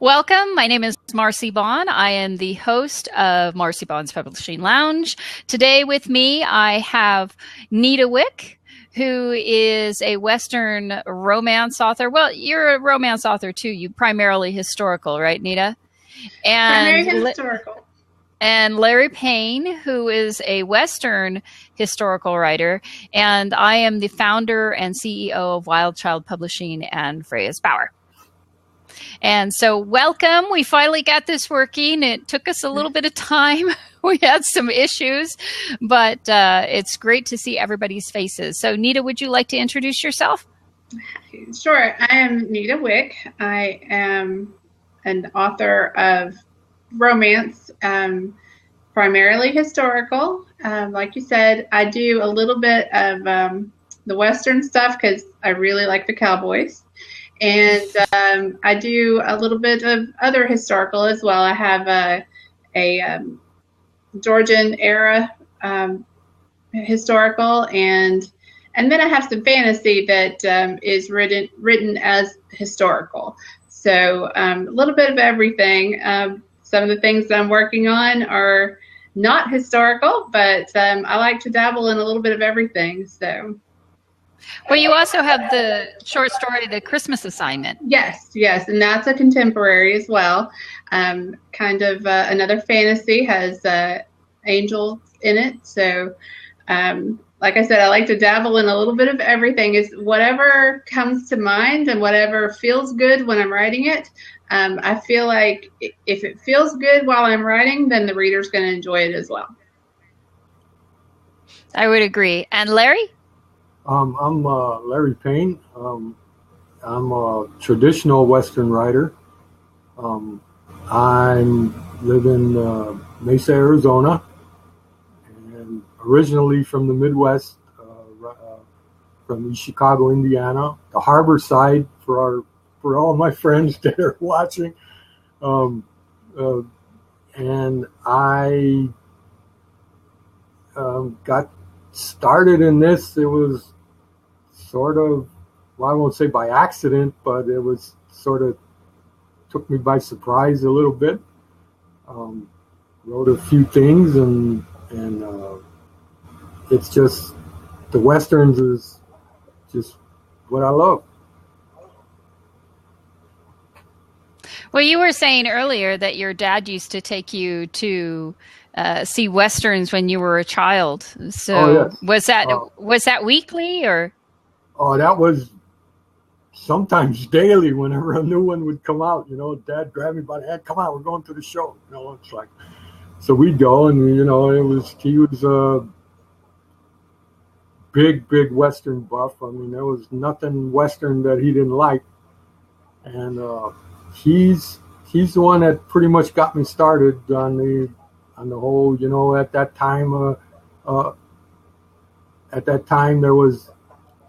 Welcome. My name is Marcy Bond. I am the host of Marcy Bond's Publishing Lounge. Today with me, I have Nita Wick, who is a Western romance author. Well, you're a romance author too. You primarily historical, right, Nita? And primarily historical. And Larry Payne, who is a Western historical writer. And I am the founder and CEO of Wild Child Publishing and Freya's Bower. And so welcome. We finally got this working. It took us a little bit of time. We had some issues, but it's great to see everybody's faces. So Nita, would you like to introduce yourself? Sure. I am Nita Wick. I am an author of romance, primarily historical. Like you said, I do a little bit of the Western stuff because I really like the cowboys. And I do a little bit of other historical as well. I have a Georgian era historical, and then I have some fantasy that is written as historical. So a little bit of everything. Some of the things that I'm working on are not historical, but I like to dabble in a little bit of everything. So. Well, you also have the short story, The Christmas Assignment. Yes, and that's a contemporary as well. Kind of another fantasy, has angels in it. So, like I said, I like to dabble in a little bit of everything. Is whatever comes to mind and whatever feels good when I'm writing it. I feel like if it feels good while I'm writing, then the reader's going to enjoy it as well. I would agree. And Larry? I'm Larry Payne. I'm a traditional Western writer. I live in Mesa, Arizona, and originally from the Midwest, from East Chicago, Indiana, the harbor side for all my friends that are watching. And I got started in this. It was sort of, well, I won't say by accident, but it was sort of took me by surprise a little bit. Wrote a few things, and it's just, the Westerns is just what I love. Well, you were saying earlier that your dad used to take you to see Westerns when you were a child. So was that weekly or? Oh, that was sometimes daily. Whenever a new one would come out, Dad grabbed me by the hand. Come on, we're going to the show. It's like, so we'd go, and he was a big Western buff. I mean, there was nothing Western that he didn't like, and he's the one that pretty much got me started on the whole. At that time there was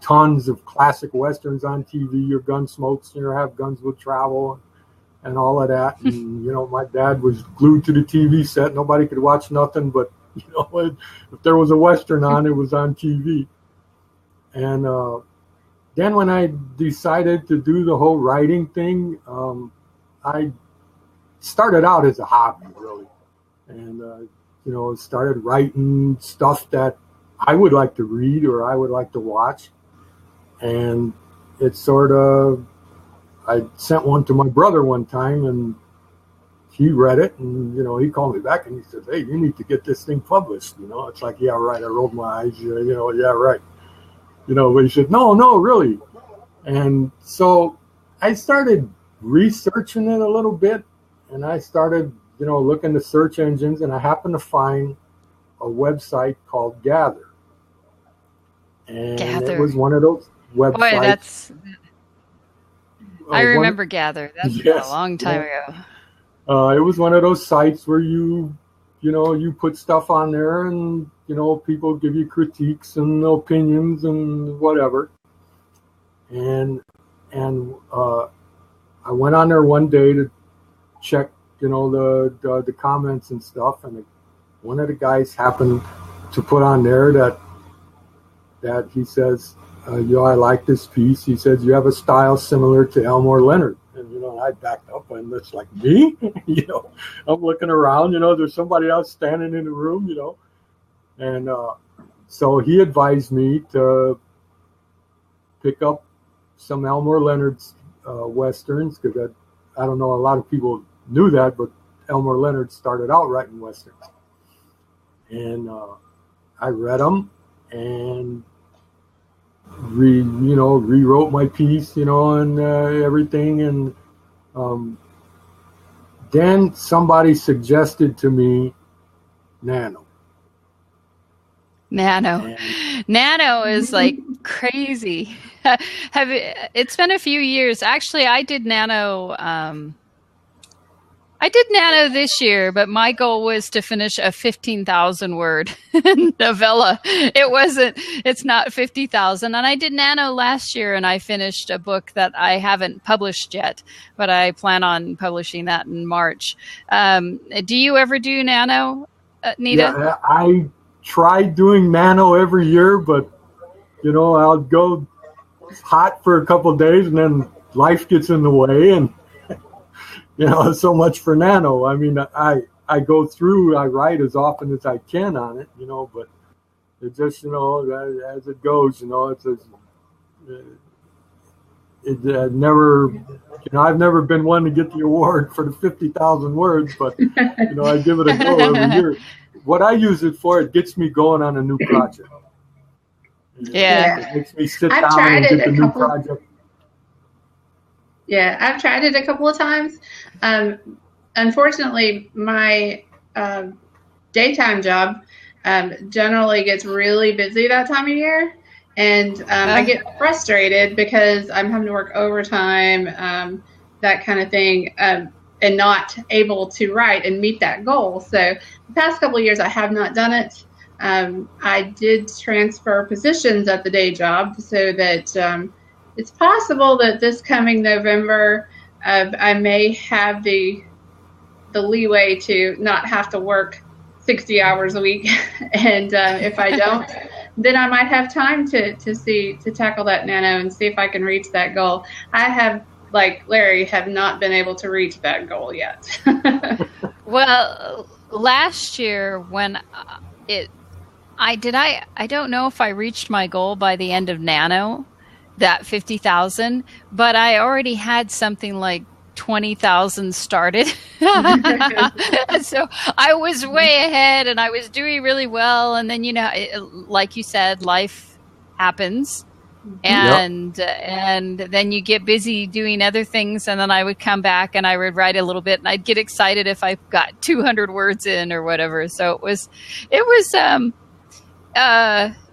tons of classic Westerns on TV. Your gun smokes, have guns will travel, and all of that. And my dad was glued to the TV set. Nobody could watch nothing, but if there was a Western on, it was on TV. And then when I decided to do the whole writing thing, I started out as a hobby, really, and started writing stuff that I would like to read or I would like to watch. And it's sort of, I sent one to my brother one time, and he read it, and he called me back and he said, "Hey, you need to get this thing published." It's like, yeah, right. I rolled my eyes, yeah, right. But he said, no, really. And so I started researching it a little bit, and I started, looking at search engines, and I happened to find a website called Gather. And Gather. It was one of those websites. Boy, I remember Gather. That's been a long time ago. It was one of those sites where you put stuff on there, and people give you critiques and opinions and whatever. And I went on there one day to check, the comments and stuff, and one of the guys happened to put on there that he says, I like this piece. He says, you have a style similar to Elmore Leonard. And, I backed up and it's like, me? I'm looking around, there's somebody else standing in the room, and so he advised me to pick up some Elmore Leonard's Westerns, because I don't know, a lot of people knew that, but Elmore Leonard started out writing Westerns. And I read them and rewrote my piece, and everything. And then somebody suggested to me Nano. Nano is like crazy. It's been a few years. Actually, I did Nano. I did Nano this year, but my goal was to finish a 15,000 word novella. It's not 50,000. And I did Nano last year, and I finished a book that I haven't published yet, but I plan on publishing that in March. Do you ever do Nano, Nita? Yeah, I try doing Nano every year, but, I'll go hot for a couple of days, and then life gets in the way, and so much for Nano. I mean, I go through, I write as often as I can on it, but it just, as it goes, it never, I've never been one to get the award for the 50,000 words, but, I give it a go every year. What I use it for, it gets me going on a new project. Yeah. It makes me sit down and get the new project. Yeah, I've tried it a couple of times. Unfortunately, my daytime job generally gets really busy that time of year. And I get frustrated because I'm having to work overtime, that kind of thing, and not able to write and meet that goal. So the past couple of years, I have not done it. I did transfer positions at the day job so that it's possible that this coming November, I may have the leeway to not have to work 60 hours a week. And if I don't, then I might have time to tackle that Nano and see if I can reach that goal. I have, like Larry, have not been able to reach that goal yet. Well, last year when I don't know if I reached my goal by the end of Nano, that 50,000, but I already had something like 20,000 started. So I was way ahead and I was doing really well. And then, like you said, life happens and then you get busy doing other things. And then I would come back and I would write a little bit and I'd get excited if I got 200 words in or whatever. So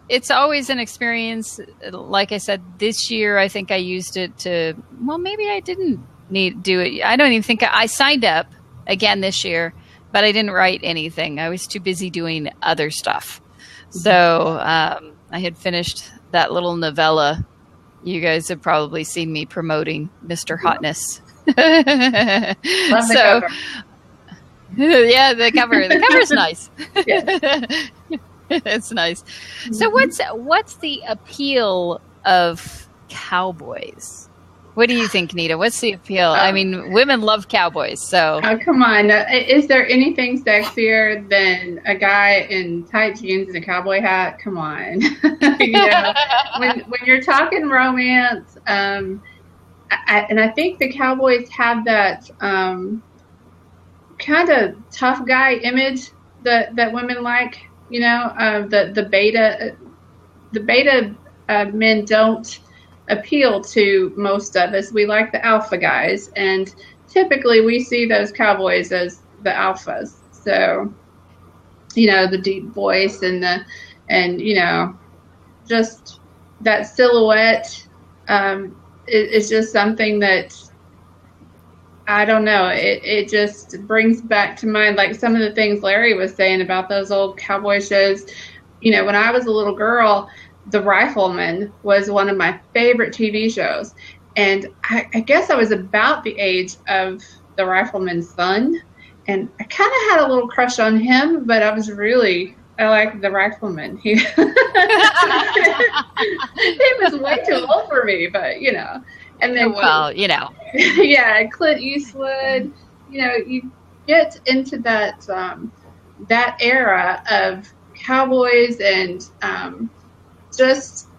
it's always an experience. Like I said, this year, I think I used it to, well, maybe I didn't need to do it. I don't even think I signed up again this year, but I didn't write anything. I was too busy doing other stuff. So I had finished that little novella. You guys have probably seen me promoting Mr. Hotness. Love the cover. Yeah, the cover's nice. Yeah. It's nice. So what's the appeal of cowboys? What do you think, Nita? What's the appeal? I mean, women love cowboys, so. Oh, come on. Is there anything sexier than a guy in tight jeans and a cowboy hat? Come on. When you're talking romance, and I think the cowboys have that kind of tough guy image that women like. The beta men don't appeal to most of us. We like the alpha guys, and typically we see those cowboys as the alphas. So, the deep voice and just that silhouette is just something that, I don't know. It just brings back to mind, like some of the things Larry was saying about those old cowboy shows. When I was a little girl, The Rifleman was one of my favorite TV shows. And I guess I was about the age of The Rifleman's son. And I kind of had a little crush on him, but I liked The Rifleman. He was way too old for me, but And then, well, yeah, Clint Eastwood. You get into that that era of cowboys and just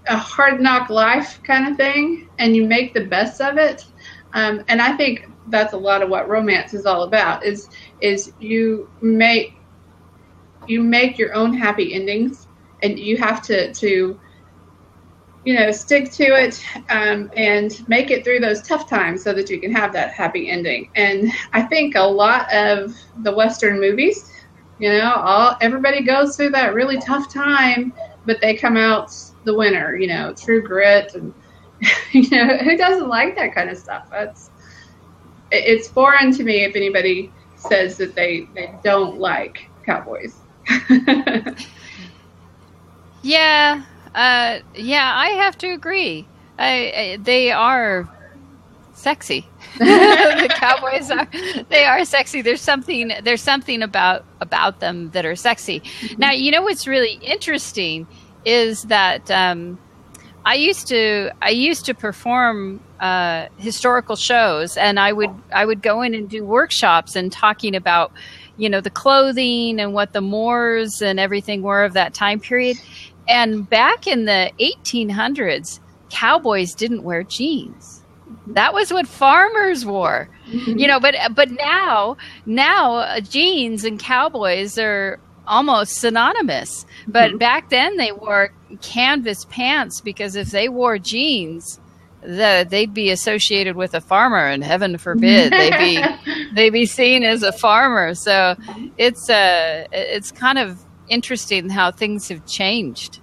a hard knock life kind of thing, and you make the best of it. And I think that's a lot of what romance is all about. Is you make your own happy endings, and you have to stick to it and make it through those tough times so that you can have that happy ending. And I think a lot of the Western movies, everybody goes through that really tough time, but they come out the winner, True Grit. And, who doesn't like that kind of stuff? It's foreign to me if anybody says that they don't like cowboys. Yeah. I have to agree. They are sexy. The cowboys are sexy. There's something about them that are sexy. Now, what's really interesting is that I used to perform historical shows, and I would go in and do workshops and talking about the clothing and what the mores and everything were of that time period. And back in the 1800s, cowboys didn't wear jeans. That was what farmers wore. But now jeans and cowboys are almost synonymous. But back then they wore canvas pants, because if they wore jeans, they'd be associated with a farmer, and heaven forbid they'd be seen as a farmer. So it's kind of interesting how things have changed.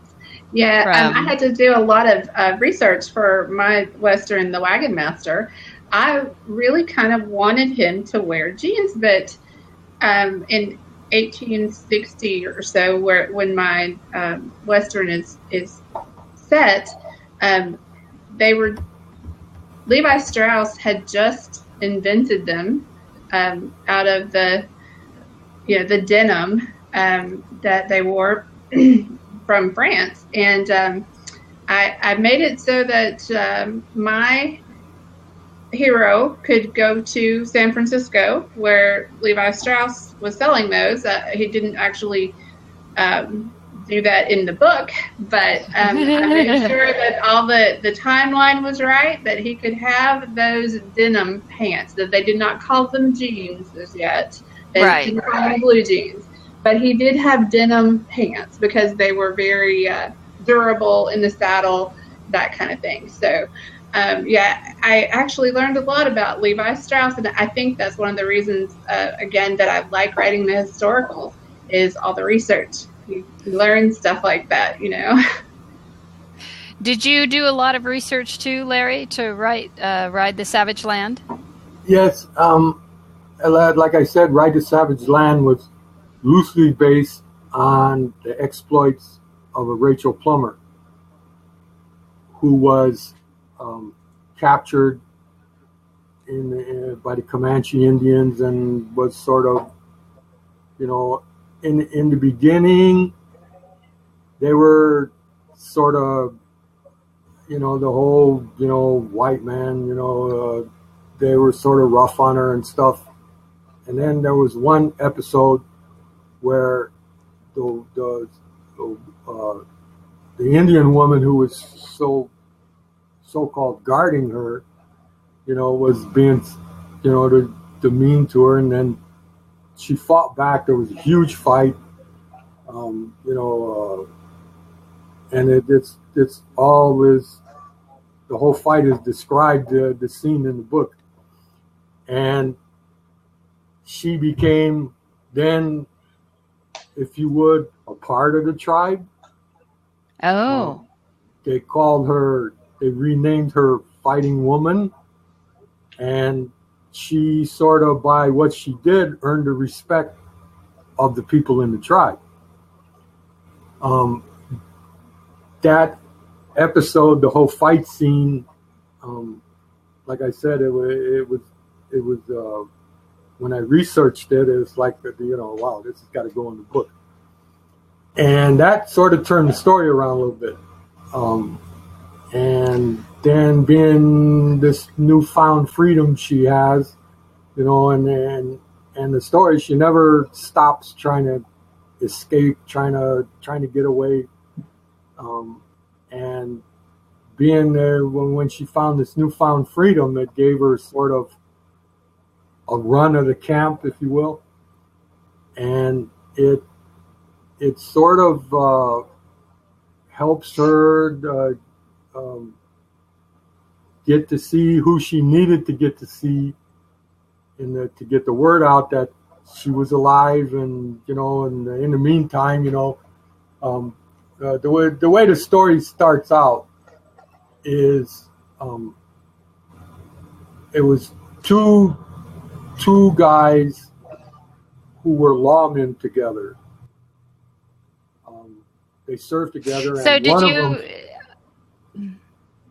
Yeah, I had to do a lot of research for my Western, The Wagon Master. I really kind of wanted him to wear jeans, but in 1860 or so, when my Western is set, Levi Strauss had just invented them out of the denim that they wore from France. And I made it so that my hero could go to San Francisco, where Levi Strauss was selling those. He didn't actually do that in the book, but I made sure that all the timeline was right, that he could have those denim pants, that they did not call them jeans as yet. They didn't call them blue jeans. But he did have denim pants because they were very durable in the saddle, that kind of thing. So, I actually learned a lot about Levi Strauss, and I think that's one of the reasons, again, that I like writing the historicals, is all the research. You learn stuff like that, Did you do a lot of research too, Larry, to write Ride the Savage Land? Yes. Like I said, Ride the Savage Land was loosely based on the exploits of a Rachel Plummer, who was captured by the Comanche Indians, and was sort of, in the beginning, they were sort of, the whole, white man, they were sort of rough on her and stuff. And then there was one episode where the Indian woman who was so-called guarding her, was being, demean to her, and then she fought back. There was a huge fight, and it's always, the whole fight is described, the scene in the book, and she became then, if you would, a part of the tribe. Oh. They renamed her Fighting Woman, and she sort of, by what she did, earned the respect of the people in the tribe. That episode, the whole fight scene, like I said, it was when I researched it, it's like, wow, this has got to go in the book. And that sort of turned the story around a little bit. And then being this newfound freedom she has, and the story, she never stops trying to escape, trying to get away, and being there when she found this newfound freedom, it gave her sort of a run of the camp, if you will, and it sort of helps her get to see who she needed to get to see, to get the word out that she was alive, and and in the meantime, the way the story starts out is it was two guys who were lawmen together. They served together. So and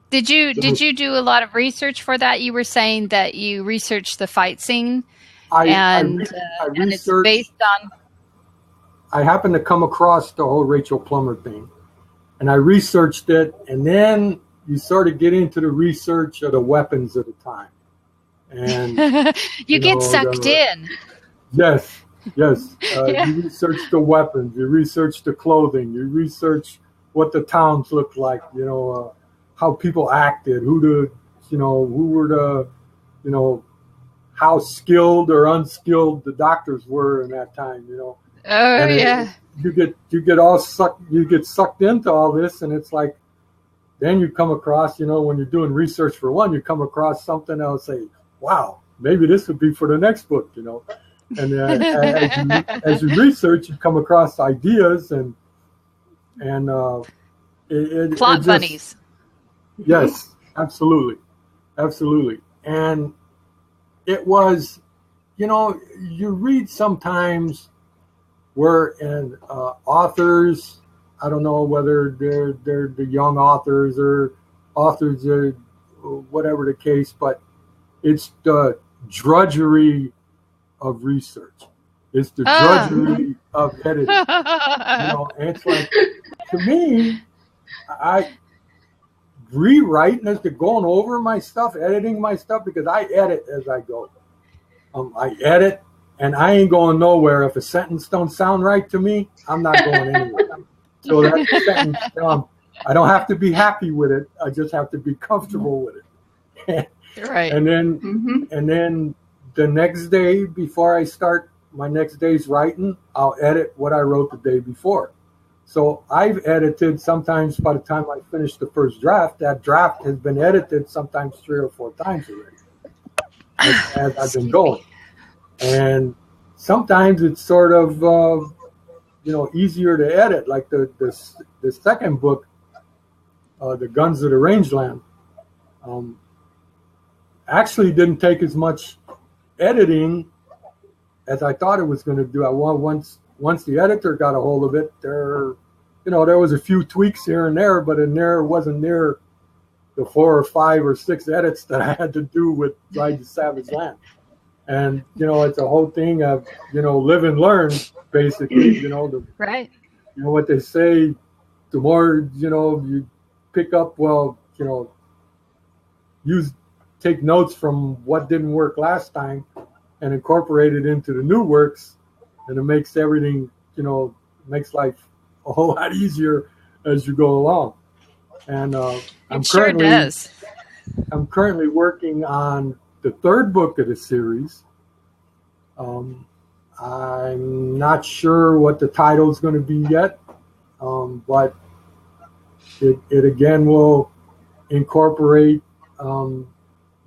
did you do a lot of research for that? You were saying that you researched the fight scene, and it's based on. I happened to come across the whole Rachel Plummer thing, and I researched it, and then you sort of get into the research of the weapons of the time, and you get sucked in. Yes. You research the weapons, you research the clothing, you research what the towns looked like, how people acted, who were the, how skilled or unskilled the doctors were in that time, Oh, and yeah. You get sucked into all this, and it's like, then you come across, when you're doing research for one, you come across something else, say, wow, maybe this would be for the next book, And as you research, you come across ideas and plot bunnies. Yes, absolutely. And it was, you read sometimes where authors, I don't know whether they're the young authors or authors or whatever the case, but it's the drudgery of research. It's the drudgery of editing. And it's like, to me, I rewriting as to going over my stuff, editing my stuff, because I edit as I go. I edit, and I ain't going nowhere. If a sentence don't sound right to me, I'm not going anywhere. So that sentence, I don't have to be happy with it. I just have to be comfortable with it. Right. And then the next day, before I start my next day's writing, I'll edit what I wrote the day before. So I've edited sometimes, by the time I finish the first draft, that draft has been edited sometimes 3 or 4 times already as I've been going. And sometimes it's sort of, easier to edit. Like the second book, The Guns of the Rangeland, actually didn't take as much editing as I thought it was going to do. Once the editor got a hold of it, there was a few tweaks here and there, but it wasn't near the 4 or 5 or 6 edits that I had to do with Ride the Savage Land. And it's a whole thing of live and learn, basically. Right. What they say, the more you pick up, take notes from what didn't work last time and incorporate it into the new works, and it makes everything, makes life a whole lot easier as you go along. And I'm currently working on the 3rd book of the series. I'm not sure what the title is going to be yet, but it again will incorporate.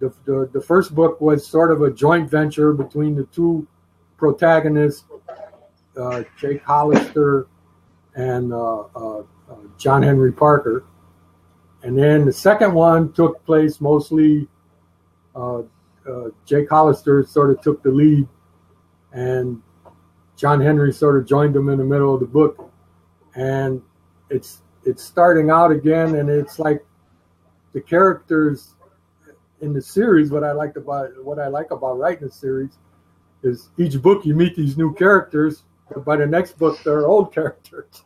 The first book was sort of a joint venture between the 2 protagonists, Jake Hollister and John Henry Parker. And then the second one took place mostly, Jake Hollister sort of took the lead, and John Henry sort of joined him in the middle of the book. And it's starting out again, and it's like the characters in the series, what I like about writing a series is each book you meet these new characters, but by the next book they're old characters.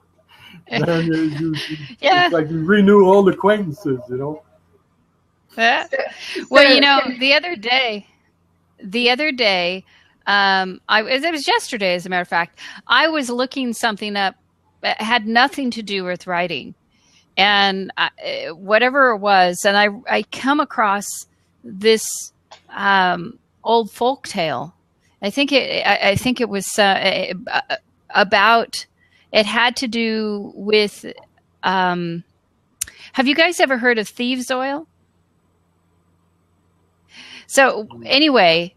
And it's like you renew old acquaintances, Well, the other day, it was yesterday, as a matter of fact, I was looking something up that had nothing to do with writing, and whatever it was, and I come across this old folk tale. I think it was about. It had to do with. Have you guys ever heard of thieves' oil? So anyway,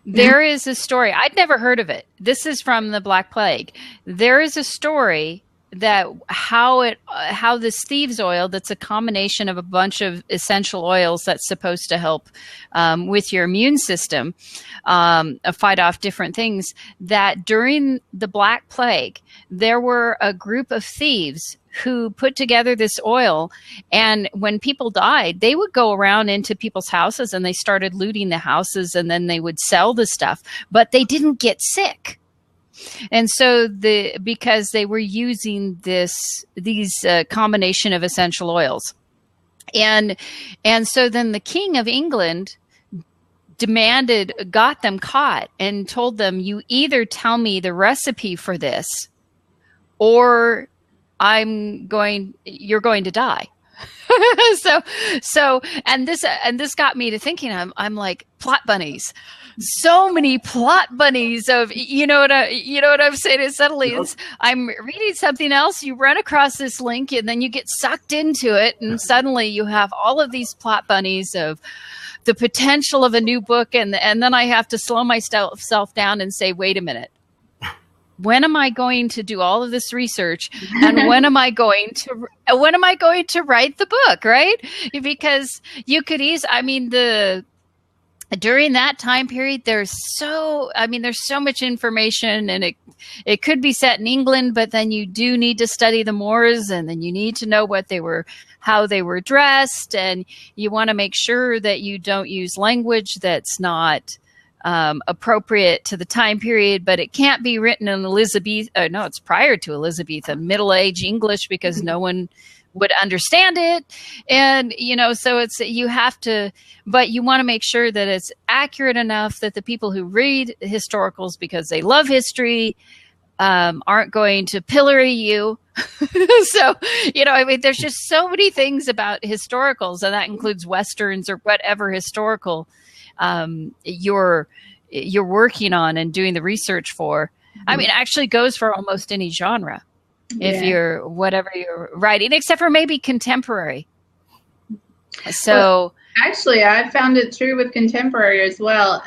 there is a story. I'd never heard of it. This is from the Black Plague. There is a story that how this thieves' oil, that's a combination of a bunch of essential oils that's supposed to help with your immune system, fight off different things, that during the Black Plague, there were a group of thieves who put together this oil, and when people died, they would go around into people's houses and they started looting the houses, and then they would sell the stuff, but they didn't get sick. And so because they were using these combination of essential oils. And so then the King of England got them caught and told them, you either tell me the recipe for this, or you're going to die. And this got me to thinking, I'm like, plot bunnies. So many plot bunnies of, you know what I'm saying? And suddenly I'm reading something else, you run across this link, and then you get sucked into it, and suddenly you have all of these plot bunnies of the potential of a new book, and then I have to slow myself down and say, wait a minute. When am I going to do all of this research, and when am I going to write the book, right? Because you could during that time period, there's so much information, and it could be set in England, but then you do need to study the Moors, and then you need to know how they were dressed, and you want to make sure that you don't use language that's not appropriate to the time period, but it can't be written in it's prior to Elizabethan Middle Age English, because no one would understand it. And, so you have to, but you want to make sure that it's accurate enough that the people who read historicals because they love history aren't going to pillory you. So, there's just so many things about historicals, and that includes Westerns or whatever historical you're working on and doing the research for. It actually goes for almost any genre. If whatever you're writing, except for maybe contemporary. So actually, I found it true with contemporary as well.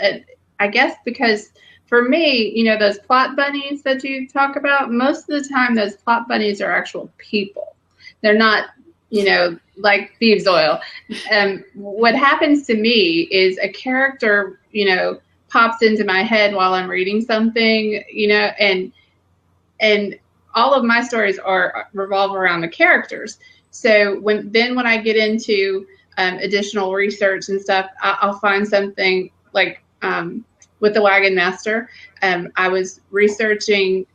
I guess because for me, those plot bunnies that you talk about, most of the time those plot bunnies are actual people. They're not, like thieves' oil. What happens to me is a character, pops into my head while I'm reading something, and all of my stories revolve around the characters. So when I get into additional research and stuff, I'll find something like with the Wagon Master. I was researching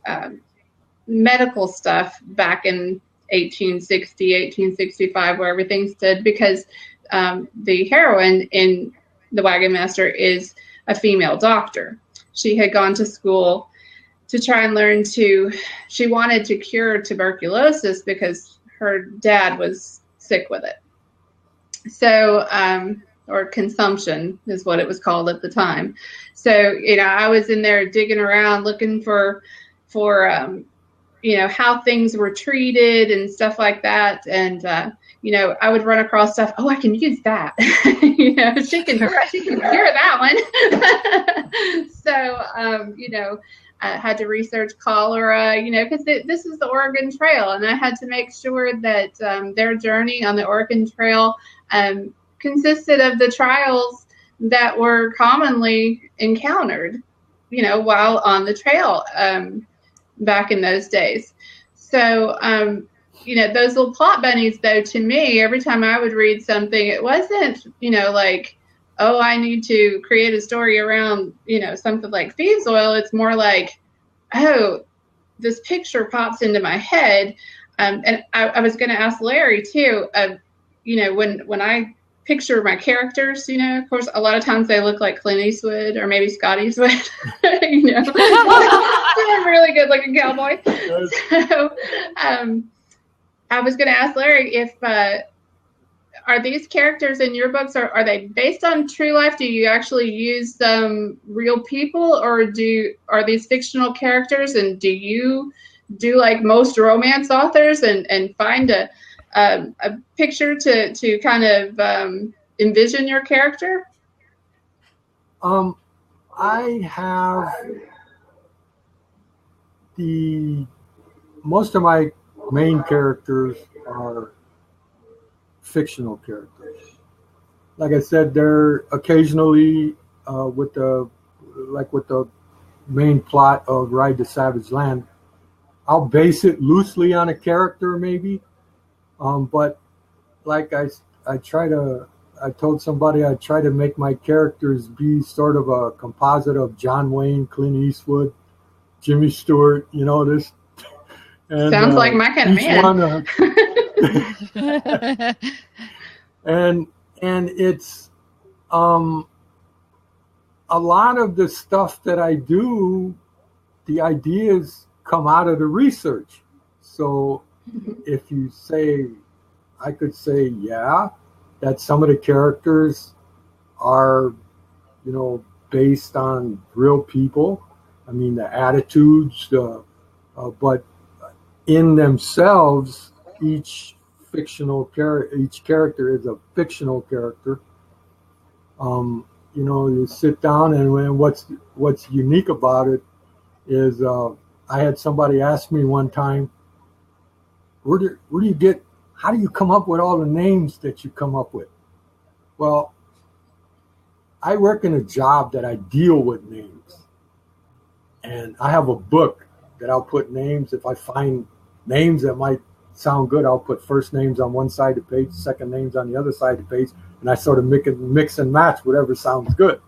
medical stuff back in 1860, 1865, where everything stood, because the heroine in the Wagon Master is a female doctor. She had gone to school to try and learn she wanted to cure tuberculosis because her dad was sick with it. So, or consumption is what it was called at the time. So, I was in there digging around looking for how things were treated and stuff like that. And, I would run across stuff. Oh, I can use that. She can cure that one. So, I had to research cholera, because this is the Oregon Trail, and I had to make sure that their journey on the Oregon Trail consisted of the trials that were commonly encountered, while on the trail back in those days. So, those little plot bunnies, though, to me, every time I would read something, it wasn't, like, oh, I need to create a story around, something like thieves' oil. It's more like, oh, this picture pops into my head. And I was going to ask Larry, too, when I picture my characters, of course, a lot of times they look like Clint Eastwood or maybe Scott Eastwood, they're a really good looking cowboy. So I was going to ask Larry if, are these characters in your books, are they based on true life? Do you actually use real people, or are these fictional characters? And do you do like most romance authors and find a picture to kind of envision your character? I have most of my main characters are fictional characters. Like I said, they're occasionally with the main plot of Ride to Savage Land, I'll base it loosely on a character maybe, but like I told somebody I try to make my characters be sort of a composite of John Wayne, Clint Eastwood, Jimmy Stewart, this. And, sounds like my kind of man. and it's a lot of the stuff that I do, the ideas come out of the research. So if you say, I could say, yeah, that some of the characters are, based on real people. I mean, the attitudes, but in themselves, each character is a fictional character. You sit down, and what's unique about it is I had somebody ask me one time, how do you come up with all the names that you come up with? Well, I work in a job that I deal with names, and I have a book that I'll put names. If I find names that might sound good, I'll put first names on one side of the page, second names on the other side of the page, and I sort of mix and match whatever sounds good.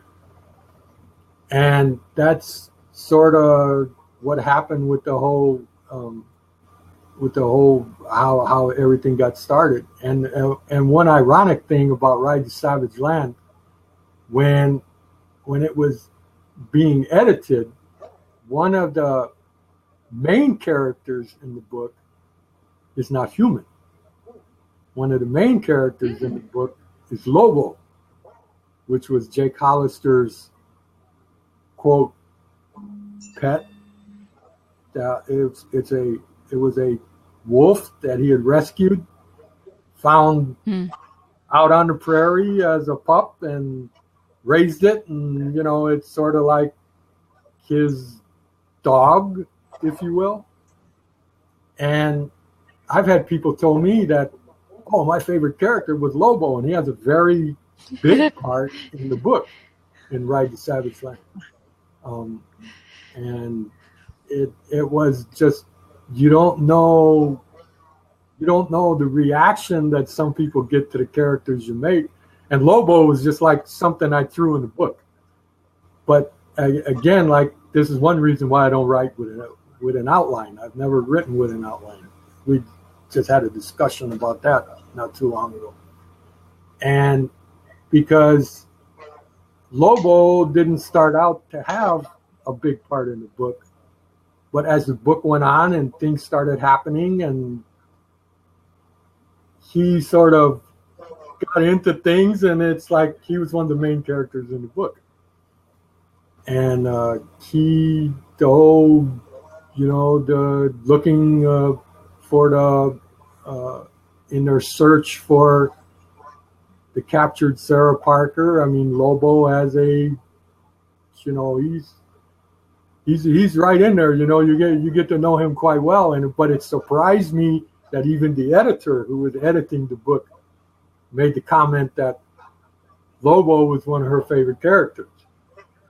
And that's sort of what happened with the whole how everything got started. And one ironic thing about Ride to Savage Land, when it was being edited, one of the main characters in the book is not human. One of the main characters in the book is Lobo, which was Jake Hollister's quote pet. It was a wolf that he had rescued, found out on the prairie as a pup, and raised it, and it's sort of like his dog, if you will. And I've had people tell me that, my favorite character was Lobo, and he has a very big part in the book in Ride to Savage Land. And it was just, you don't know the reaction that some people get to the characters you make. And Lobo was just like something I threw in the book. But again, like, this is one reason why I don't write with an outline. I've never written with an outline. We just had a discussion about that not too long ago. And because Lobo didn't start out to have a big part in the book, but as the book went on and things started happening, and he sort of got into things, and it's like he was one of the main characters in the book. And the looking for in their search for the captured Sarah Parker. I mean, Lobo has he's right in there. You get to know him quite well. But it surprised me that even the editor who was editing the book made the comment that Lobo was one of her favorite characters.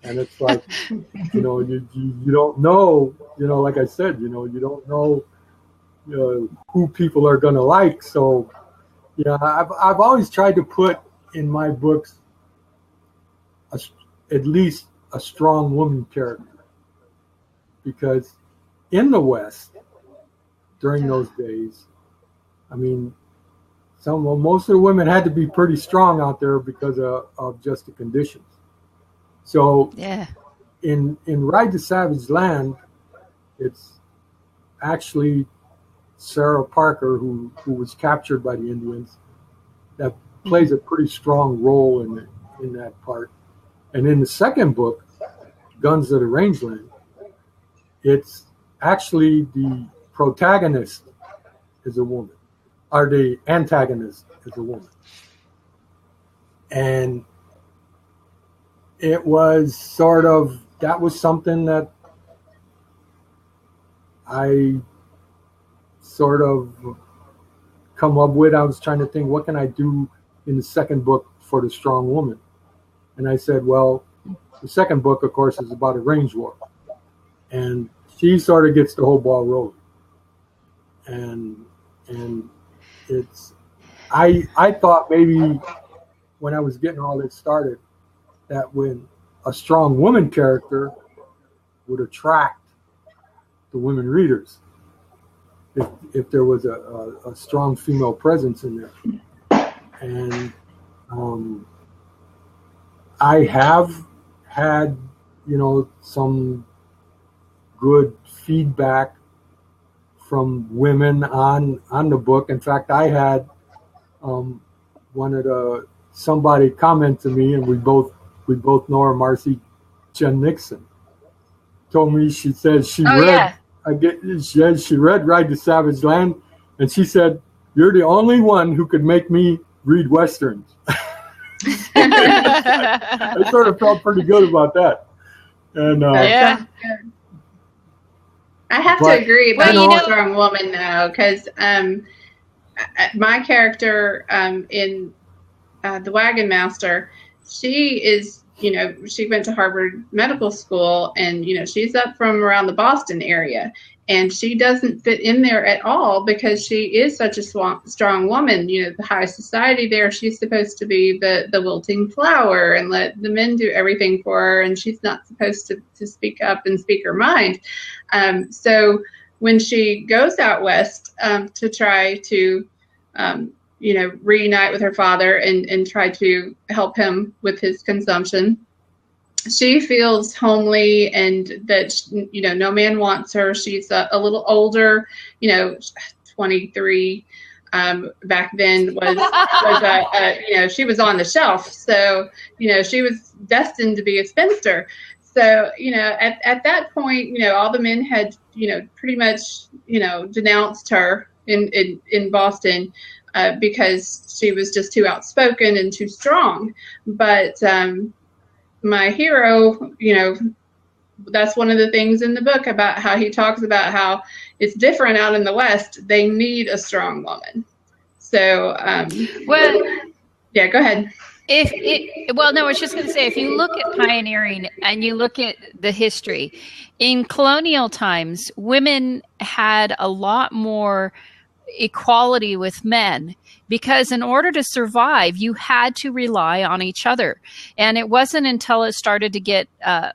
And it's like, you don't know, like I said, you don't know who people are going to like. So, I've always tried to put in my books at least a strong woman character. Because in the West, during those days, I mean, most of the women had to be pretty strong out there because of just the conditions. So Yeah. in Ride to Savage Land, it's actually Sarah Parker, who was captured by the Indians, that plays a pretty strong role in that part. And in the second book, Guns of the Rangeland, it's actually the protagonist is a woman, or the antagonist is a woman. And it was that was something that I sort of come up with. I was trying to think, what can I do in the second book for the strong woman? And I said, well, the second book, of course, is about a range war. And she sort of gets the whole ball rolling. And it's, I thought maybe when I was getting all this started, that when a strong woman character would attract the women readers, if there was a strong female presence in there. And I have had, some good feedback from women on the book. In fact, I had somebody comment to me, and we both know her, Marcy Jen Nixon, told me, she said she she read Ride to Savage Land, and she said, "You're the only one who could make me read Westerns." I sort of felt pretty good about that. And I have to agree about a strong woman, though, because my character in The Wagon Master, she is, she went to Harvard Medical School, and, she's up from around the Boston area, and she doesn't fit in there at all because she is such a strong woman. The high society there, she's supposed to be the wilting flower and let the men do everything for her, and she's not supposed to speak up and speak her mind. So when she goes out west to try to reunite with her father and try to help him with his consumption, she feels homely and that, no man wants her. She's a little older, 23 back then was she was on the shelf. So, she was destined to be a spinster. So, at that point, all the men had, pretty much, denounced her in Boston because she was just too outspoken and too strong. But my hero, that's one of the things in the book about how he talks about how it's different out in the West. They need a strong woman. So, yeah, go ahead. I was just going to say, if you look at pioneering and you look at the history, in colonial times, women had a lot more equality with men, because in order to survive, you had to rely on each other. And it wasn't until it started to get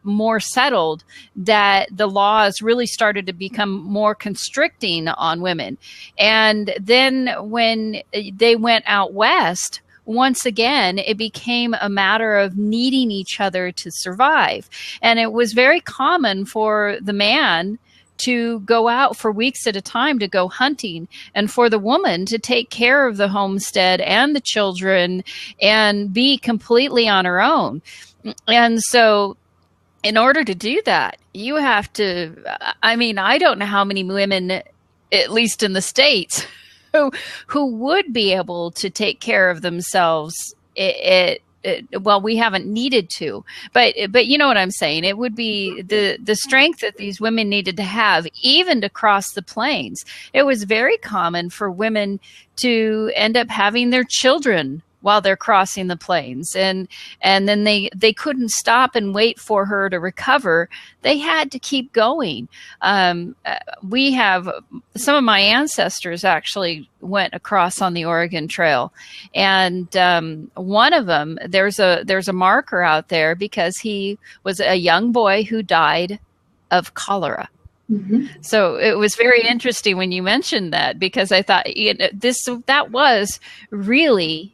more settled that the laws really started to become more constricting on women. And then when they went out west, once again, it became a matter of needing each other to survive. And it was very common for the man to go out for weeks at a time to go hunting, and for the woman to take care of the homestead and the children and be completely on her own. And so in order to do that, you have to, I don't know how many women, at least in the States, who would be able to take care of themselves. We haven't needed to, but you know what I'm saying? It would be the strength that these women needed to have, even to cross the plains. It was very common for women to end up having their children while they're crossing the plains, and then they couldn't stop and wait for her to recover. They had to keep going. We have some of my ancestors actually went across on the Oregon Trail, and one of them, there's a marker out there because he was a young boy who died of cholera. So it was very interesting when you mentioned that, because I thought that was really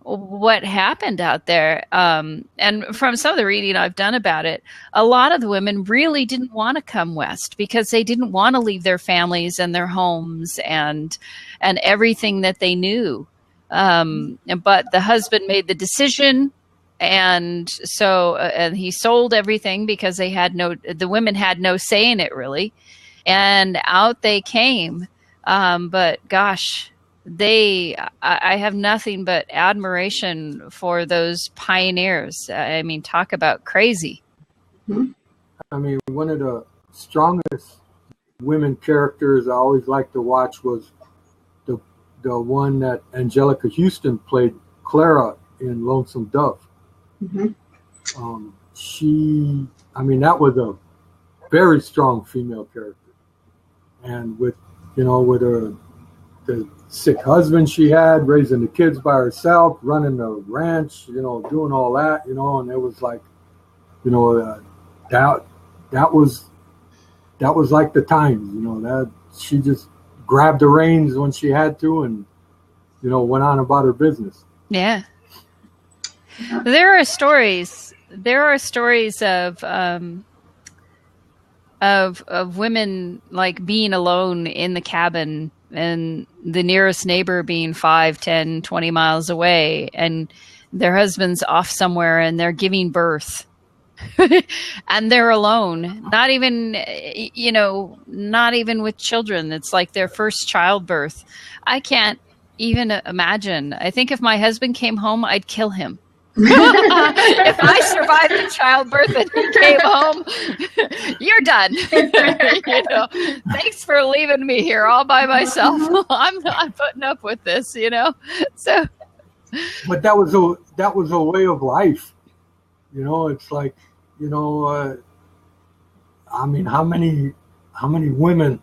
what happened out there. And from some of the reading I've done about it, a lot of the women really didn't want to come west because they didn't want to leave their families and their homes and everything that they knew. But the husband made the decision. And so, and he sold everything because the women had no say in it really. And out they came. But gosh, I have nothing but admiration for those pioneers. I mean, talk about crazy. I mean, one of the strongest women characters I always liked to watch was the one that Angelica Houston played, Clara in Lonesome Dove. That was a very strong female character, and with the sick husband she had, raising the kids by herself, running the ranch, doing all that, and it was like, that was like the times, that she just grabbed the reins when she had to, and went on about her business. Yeah. There are stories of women like being alone in the cabin and the nearest neighbor being 5, 10, 20 miles away, and their husband's off somewhere and they're giving birth and they're alone, not even with children. It's like their first childbirth. I can't even imagine. I think if my husband came home, I'd kill him. If I survived the childbirth and he came home, you're done. Thanks for leaving me here all by myself. I'm not putting up with this, So, but that was a way of life. It's like, I mean, how many women,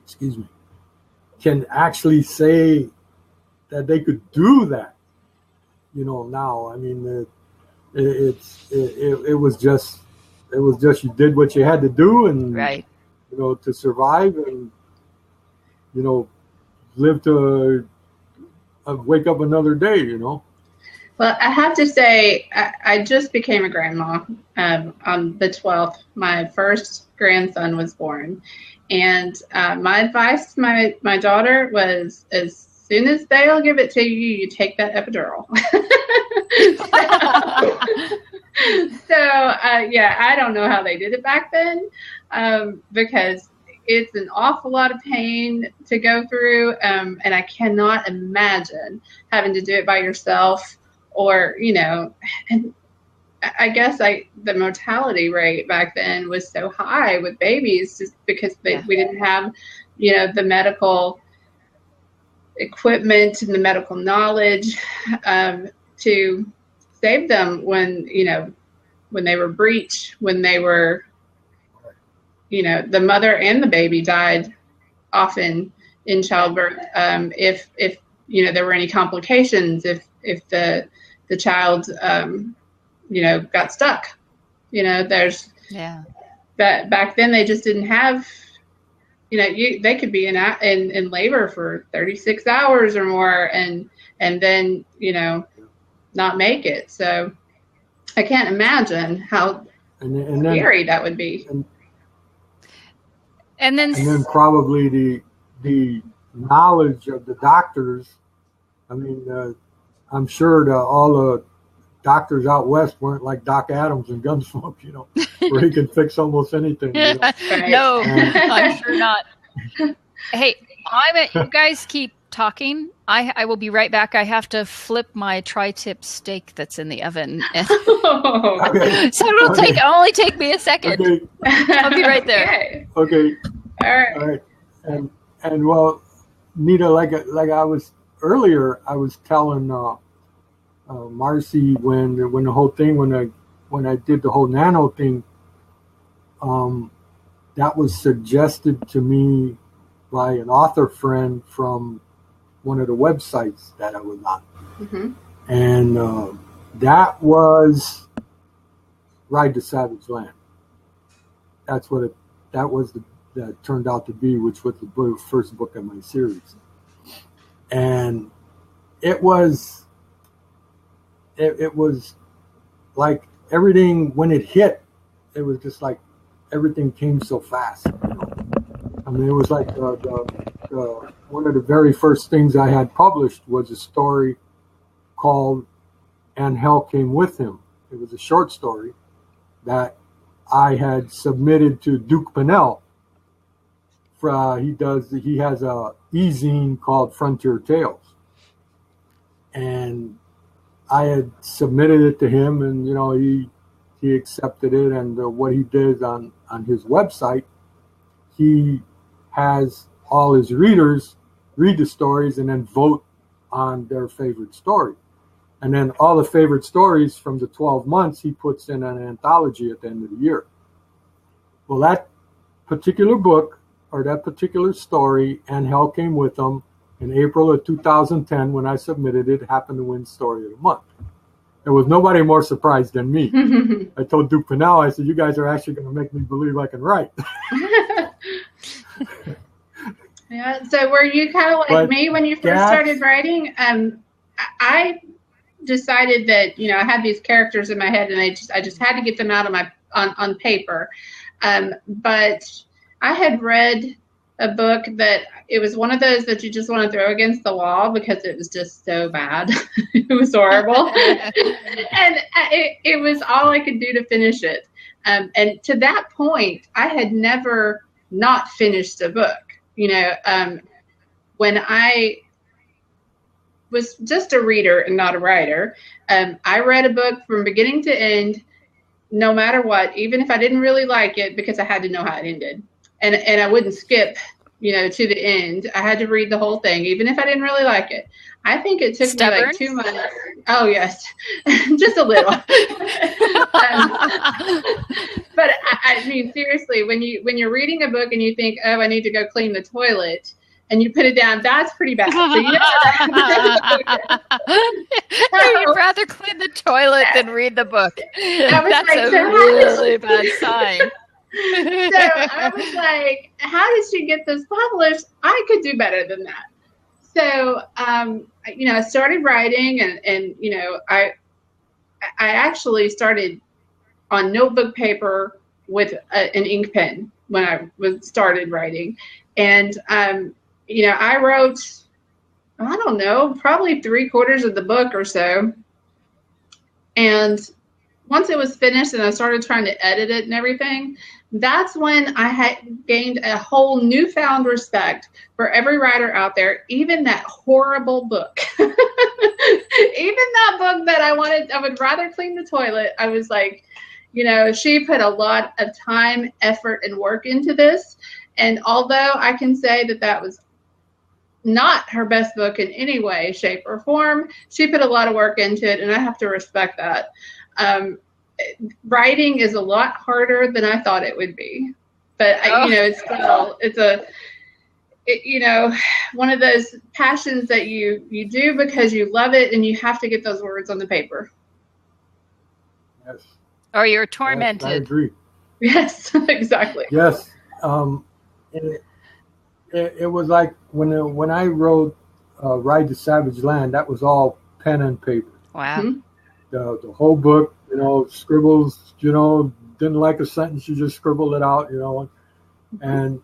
excuse me, can actually say that they could do that? Now, I mean, it was just you did what you had to do, and right, to survive, and live to wake up another day. Well, I have to say, I just became a grandma on the 12th. My first grandson was born, and my advice to my daughter was, as soon as they'll give it to you, you take that epidural. Yeah, I don't know how they did it back then, because it's an awful lot of pain to go through, and I cannot imagine having to do it by yourself, or, and I guess the mortality rate back then was so high with babies just because we didn't have, the medical equipment and the medical knowledge to save them when they were breech, when they were, the mother and the baby died often in childbirth. If there were any complications, if the child got stuck, there's that back then they just didn't have. They could be in labor for 36 hours or more, and then not make it. So I can't imagine how scary that would be. And then probably the knowledge of the doctors. I mean, I'm sure all the doctors out west weren't like Doc Adams and Gunsmoke, where he can fix almost anything. No, I'm sure not. Hey, you guys keep talking. I will be right back. I have to flip my tri-tip steak that's in the oven. Okay. So it'll only take me a second. Okay. I'll be right there. Okay. All right. And well, Nita, like I was earlier, I was telling Marcy when the whole thing, when I did the whole nano thing, that was suggested to me by an author friend from one of the websites that I was on. Mm-hmm. And that was Ride to Savage Land. That's what that turned out to be, which was the first book in my series. And it was like everything, when it hit, it was just like everything came so fast. I mean, it was like one of the very first things I had published was a story called "And Hell Came With Him." It was a short story that I had submitted to Duke Pinnell. He has a e-zine called Frontier Tales, and I had submitted it to him, and he accepted it. And what he did on his website, he has all his readers read the stories and then vote on their favorite story. And then all the favorite stories from the 12 months, he puts in an anthology at the end of the year. Well, that particular book, or that particular story, And Hell Came With Them, in April of 2010, when I submitted it, happened to win Story of the Month. There was nobody more surprised than me. I told Duke Pinnell, I said, you guys are actually going to make me believe I can write. Yeah. So were you kind of like me when you first started writing? I decided that, I had these characters in my head, and I just had to get them out of on paper. But I had read a book that it was one of those that you just want to throw against the wall because it was just so bad. It was horrible. And it was all I could do to finish it. And to that point, I had never not finished a book. When I was just a reader and not a writer, I read a book from beginning to end, no matter what, even if I didn't really like it, because I had to know how it ended. And I wouldn't skip, to the end. I had to read the whole thing, even if I didn't really like it. I think it took me like 2 months. Oh, yes. Just a little. But I mean, seriously, when you're reading a book and you think, oh, I need to go clean the toilet, and you put it down, that's pretty bad. So you'd rather clean the toilet than read the book. That's a so really bad sign. So I was like, how did she get this published? I could do better than that. So, I started writing, and I actually started on notebook paper with an ink pen when I started writing. And, I wrote, I don't know, probably 3/4 of the book or so. And once it was finished and I started trying to edit it and everything, that's when I had gained a whole newfound respect for every writer out there, even that horrible book. Even that book that I would rather clean the toilet. I was like, she put a lot of time, effort, and work into this. And although I can say that was not her best book in any way, shape, or form, she put a lot of work into it, and I have to respect that. Writing is a lot harder than I thought it would be, but it's one of those passions that you do because you love it, and you have to get those words on the paper. Yes. Or you're tormented. Yes, I agree. Yes, exactly. Yes. It was like when I wrote Ride to Savage Land, that was all pen and paper. Wow. Mm-hmm. The whole book, scribbles, didn't like a sentence, you just scribbled it out, and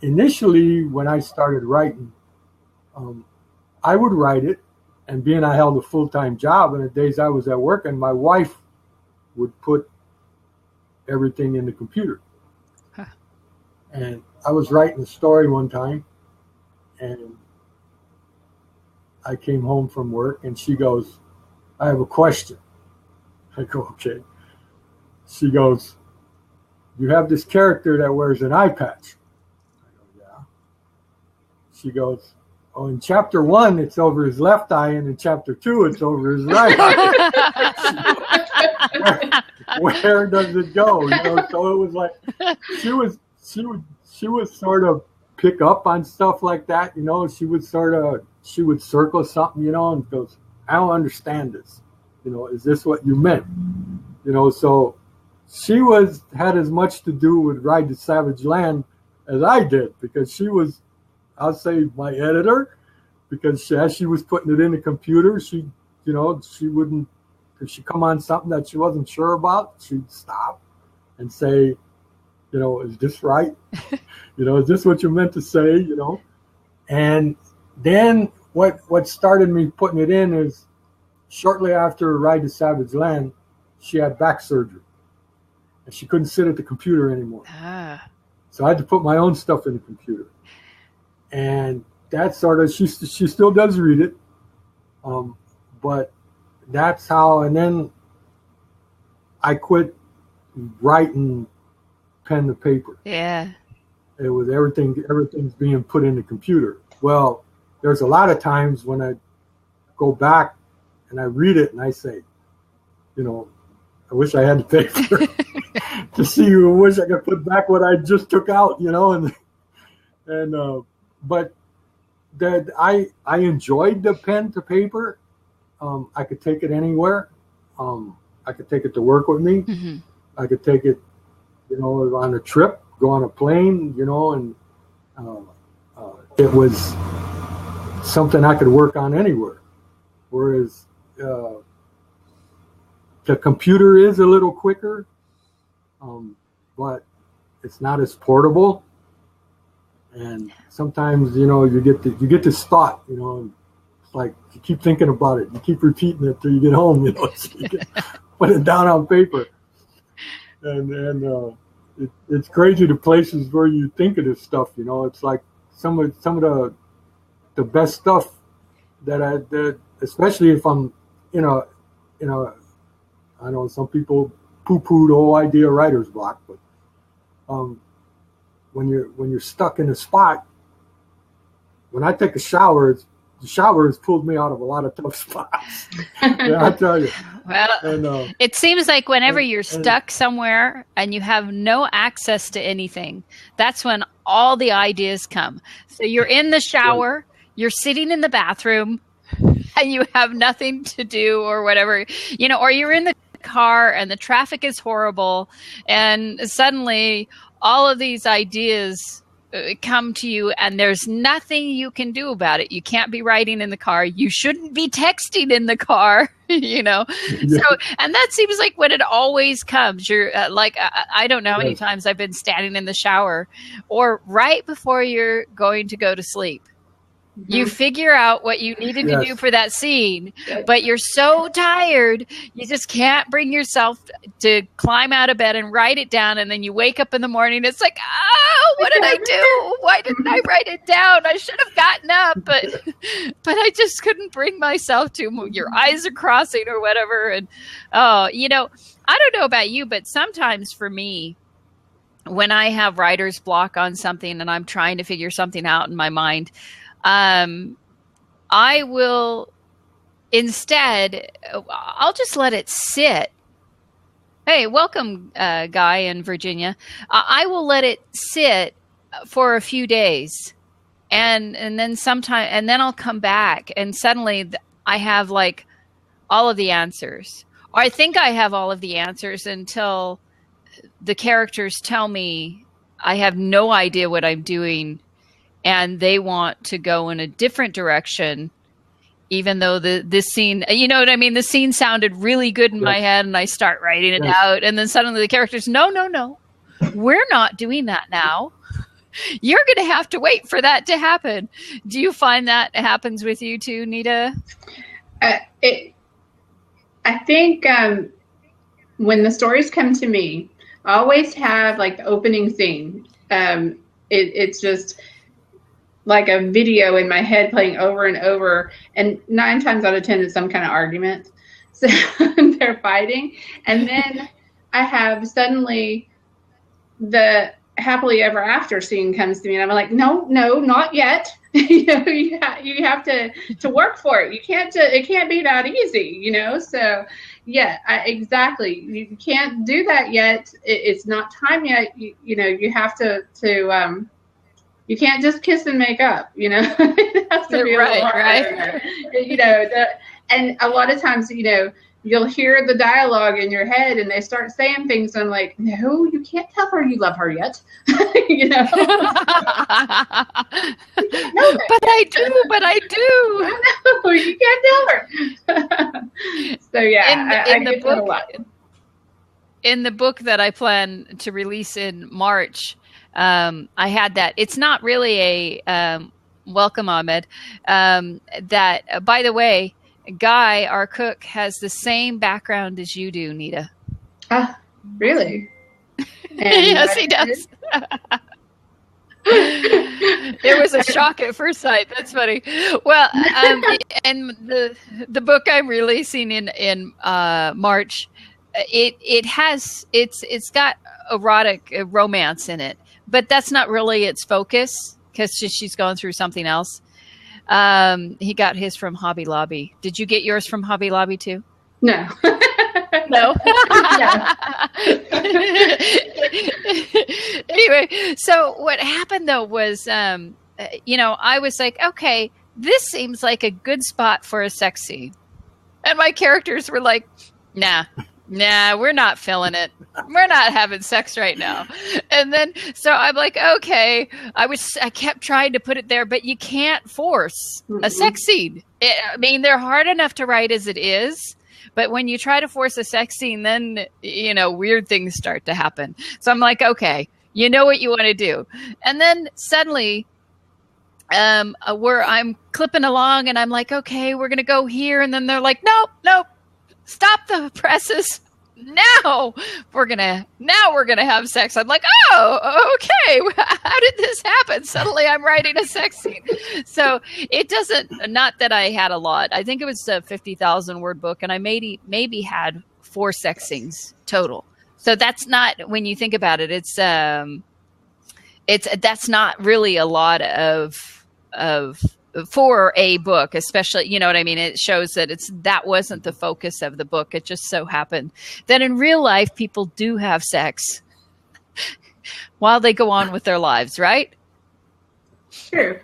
initially when I started writing, I would write it, and being I held a full-time job, and the days I was at work, and my wife would put everything in the computer. Huh. And I was writing a story one time, and I came home from work, and she goes, I have a question. I go, okay. She goes, you have this character that wears an eye patch. I go, yeah. She goes, oh, in chapter 1, it's over his left eye, and in chapter 2, it's over his right eye. Where does it go? So it was like she would sort of pick up on stuff like that. She would circle something, and goes, I don't understand this. Is this what you meant? So she had as much to do with Ride to Savage Land as I did, because she was, I'll say, my editor, because as she was putting it in the computer, she wouldn't, if she come on something that she wasn't sure about, she'd stop and say, is this right? Is this what you meant to say? And then what started me putting it in is shortly after Ride to Savage Land, she had back surgery and she couldn't sit at the computer anymore. So I had to put my own stuff in the computer. And that sort of, she still does read it. But that's how, and then I quit writing pen to paper. Yeah. It was everything's being put in the computer. Well, there's a lot of times when I go back and I read it and I say, I wish I had the paper to see. I wish I could put back what I just took out, but that I enjoyed the pen to paper. I could take it anywhere. I could take it to work with me. Mm-hmm. I could take it, on a trip, go on a plane, and it was something I could work on anywhere. Whereas the computer is a little quicker, but it's not as portable. And sometimes, you get this thought, it's like you keep thinking about it, you keep repeating it till you get home, so you can put it down on paper. And it's crazy the places where you think of this stuff. It's like some of the best stuff that especially if I'm I know some people poo-poo the whole idea of writer's block, but when you're stuck in a spot, when I take a shower, the shower has pulled me out of a lot of tough spots. Yeah, I tell you. Well, it seems like whenever you're stuck somewhere and you have no access to anything, that's when all the ideas come. So you're in the shower, you're sitting in the bathroom, and you have nothing to do or whatever, or you're in the car and the traffic is horrible, and suddenly all of these ideas come to you and there's nothing you can do about it. You can't be writing in the car. You shouldn't be texting in the car, Yeah. So, and that seems like when it always comes. You're I don't know how many times I've been standing in the shower or right before you're going to go to sleep. Mm-hmm. You figure out what you needed to do for that scene, but you're so tired, you just can't bring yourself to climb out of bed and write it down. And then you wake up in the morning, it's like, oh, what did I do? Why didn't I write it down? I should have gotten up, but I just couldn't bring myself to. Your eyes are crossing or whatever. And, I don't know about you, but sometimes for me, when I have writer's block on something and I'm trying to figure something out in my mind, I will instead, I'll just let it sit. Hey, welcome, Guy in Virginia. I will let it sit for a few days and then and then I'll come back and suddenly I have like all of the answers, or I think I have all of the answers until the characters tell me I have no idea what I'm doing. And they want to go in a different direction, even though this scene, you know what I mean? The scene sounded really good in my head, and I start writing it out. And then suddenly the characters, no, we're not doing that now. You're going to have to wait for that to happen. Do you find that happens with you too, Nita? I think when the stories come to me, I always have like the opening scene. It's just like a video in my head playing over and over, and 9 times out of 10 it's some kind of argument. So they're fighting, and then I have suddenly the happily ever after scene comes to me, and I'm like, no, not yet. You have to work for it. It can't be that easy, So yeah, exactly. You can't do that yet. It's not time yet. You have to. You can't just kiss and make up, It has to be right. And a lot of times, you'll hear the dialogue in your head and they start saying things. And I'm like, no, you can't tell her you love her yet. You know? But I do. No, you can't tell her. So yeah, I get that a lot. In the book that I plan to release in March, I had that. It's not really a welcome, Ahmed. That, by the way, Guy, our cook, has the same background as you do, Nita. Really? Yes, he does. There was a shock at first sight. That's funny. Well, and the book I'm releasing in March, it's got erotic romance in it, but that's not really its focus because she's going through something else. He got his from Hobby Lobby. Did you get yours from Hobby Lobby too? No. No. Anyway, so what happened though was, I was like, okay, this seems like a good spot for a sex scene. And my characters were like, nah, we're not feeling it. We're not having sex right now. And then, so I'm like, okay, I kept trying to put it there, but you can't force a sex scene. They're hard enough to write as it is. But when you try to force a sex scene, then, weird things start to happen. So I'm like, okay, you know what you want to do. And then suddenly, where I'm clipping along and I'm like, okay, we're going to go here. And then they're like, nope, stop the presses. Now we're going to have sex. I'm like, oh, okay. How did this happen? Suddenly I'm writing a sex scene. So it doesn't, not that I had a lot. I think it was a 50,000 word book and I maybe had 4 sex scenes total. So that's not, when you think about it, that's not really a lot of for a book, especially, you know what I mean? It shows that that wasn't the focus of the book. It just so happened that in real life, people do have sex while they go on with their lives, right? True.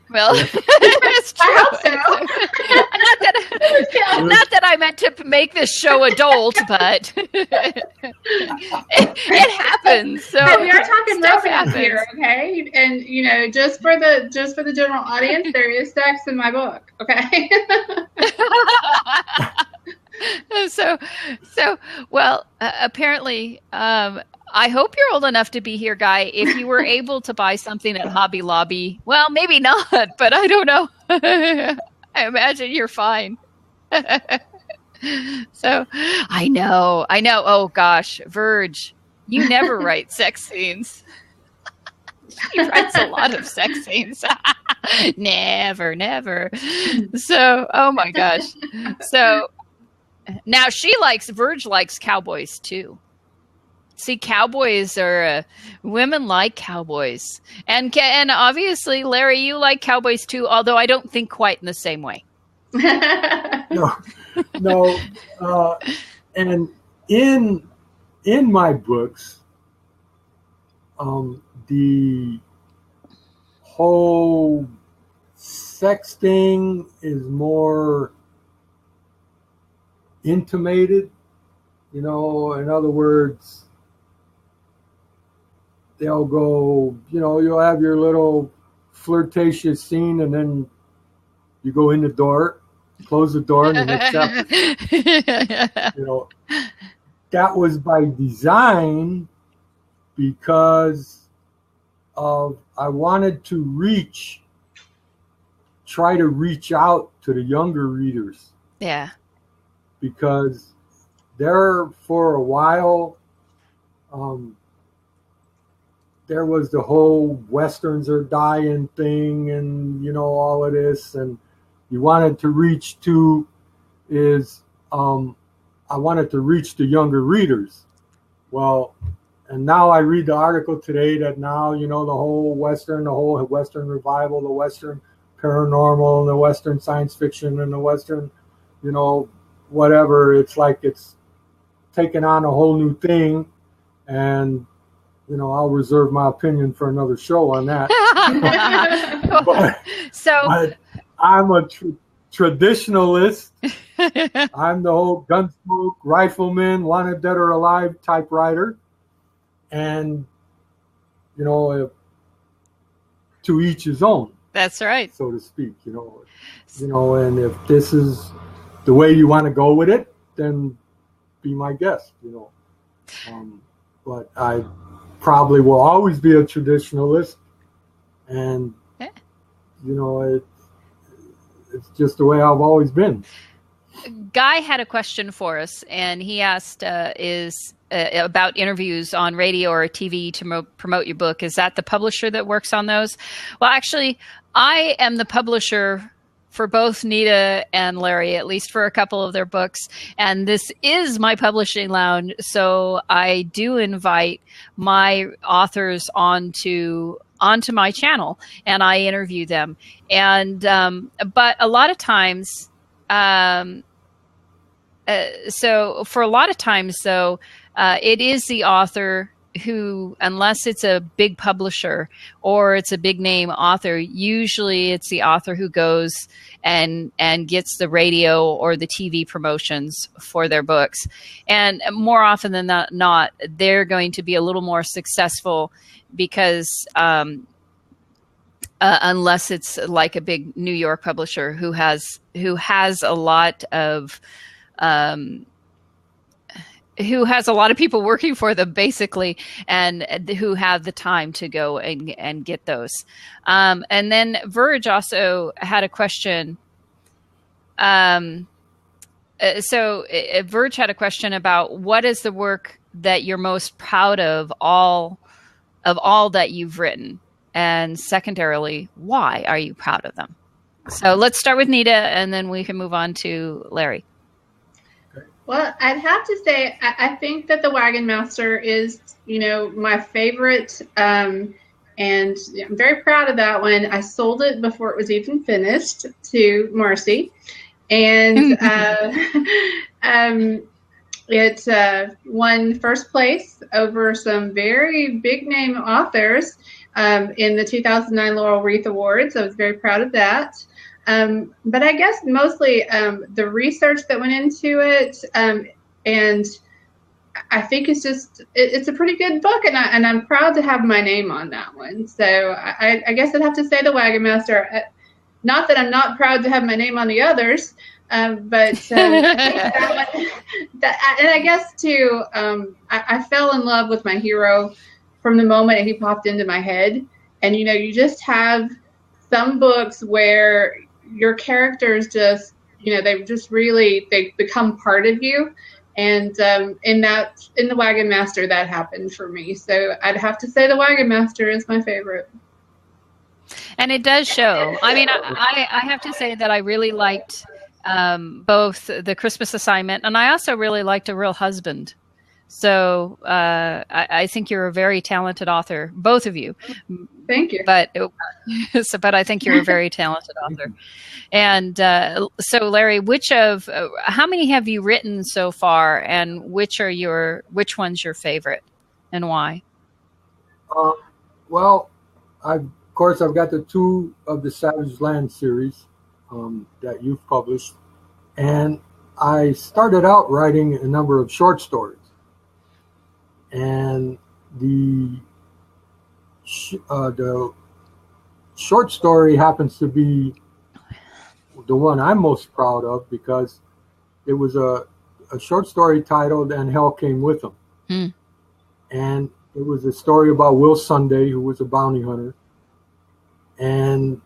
Well, it's true. I hope so. Not that I meant to make this show adult, but it happens. So but we are talking romance here, okay? And just for the general audience, there is sex in my book, okay? Well, apparently, I hope you're old enough to be here, Guy. If you were able to buy something at Hobby Lobby, well, maybe not, but I don't know. I imagine you're fine. So I know. Oh gosh, Verge, you never write sex scenes. She writes a lot of sex scenes. Never. So, oh my gosh. So now Verge likes cowboys too. See, cowboys are women like cowboys, and obviously, Larry, you like cowboys too. Although I don't think quite in the same way. No. And in my books, the whole sex thing is more intimated. In other words, they'll go, you'll have your little flirtatious scene and then you go in the door, close the door, and the next chapter. That was by design because I wanted to try to reach out to the younger readers. Yeah. Because there, for a while, there was the whole Westerns are dying thing and, all of this. And you wanted to reach to I wanted to reach the younger readers. Well, and now I read the article today that now, the whole Western revival, the Western paranormal, and the Western science fiction, and the Western, whatever. It's like it's taken on a whole new thing. And, I'll reserve my opinion for another show on that. but I'm a traditionalist. I'm the whole gunsmoke, rifleman, wanted dead or alive type writer. And, to each his own. That's right. So to speak, and if this is the way you want to go with it, then be my guest, But I probably will always be a traditionalist. And, it's just the way I've always been. Guy had a question for us, and he asked about interviews on radio or TV to promote your book. Is that the publisher that works on those? Well, actually, I am the publisher for both Nita and Larry, at least for a couple of their books. And this is my publishing lounge, so I do invite my authors onto my channel, and I interview them. And but a lot of times, so for a lot of times, though, it is the author who, unless it's a big publisher or it's a big name author, usually it's the author who goes and gets the radio or the TV promotions for their books. And more often than not, they're going to be a little more successful because unless it's like a big New York publisher who has a lot of people working for them, basically, and who have the time to go and get those. And then Verge also had a question. So Verge had a question about what is the work that you're most proud of all that you've written, and secondarily, why are you proud of them? So let's start with Nita, and then we can move on to Larry. Well, I'd have to say, I think that The Wagon Master is, my favorite, and I'm very proud of that one. I sold it before it was even finished to Marcy, and it won first place over some very big name authors in the 2009 Laurel Wreath Awards. I was very proud of that. But I guess mostly the research that went into it, and I think it's a pretty good book, and I'm proud to have my name on that one. So I guess I'd have to say The Wagon Master. Not that I'm not proud to have my name on the others, but that one, and I guess too, I fell in love with my hero from the moment he popped into my head. And you just have some books where your characters just, they become part of you. And in The Wagon Master, that happened for me. So I'd have to say The Wagon Master is my favorite. And it does show. I mean, I have to say that I really liked both The Christmas Assignment, and I also really liked A Real Husband. So I think you're a very talented author, both of you. Thank you. But I think you're a very talented author. And so, Larry, how many have you written so far, and which one's your favorite, and why? Well, of course, I've got the two of the Savage Land series that you've published, and I started out writing a number of short stories. And the short story happens to be the one I'm most proud of, because it was a short story titled "And Hell Came With Him." And it was a story about Will Sunday, who was a bounty hunter. And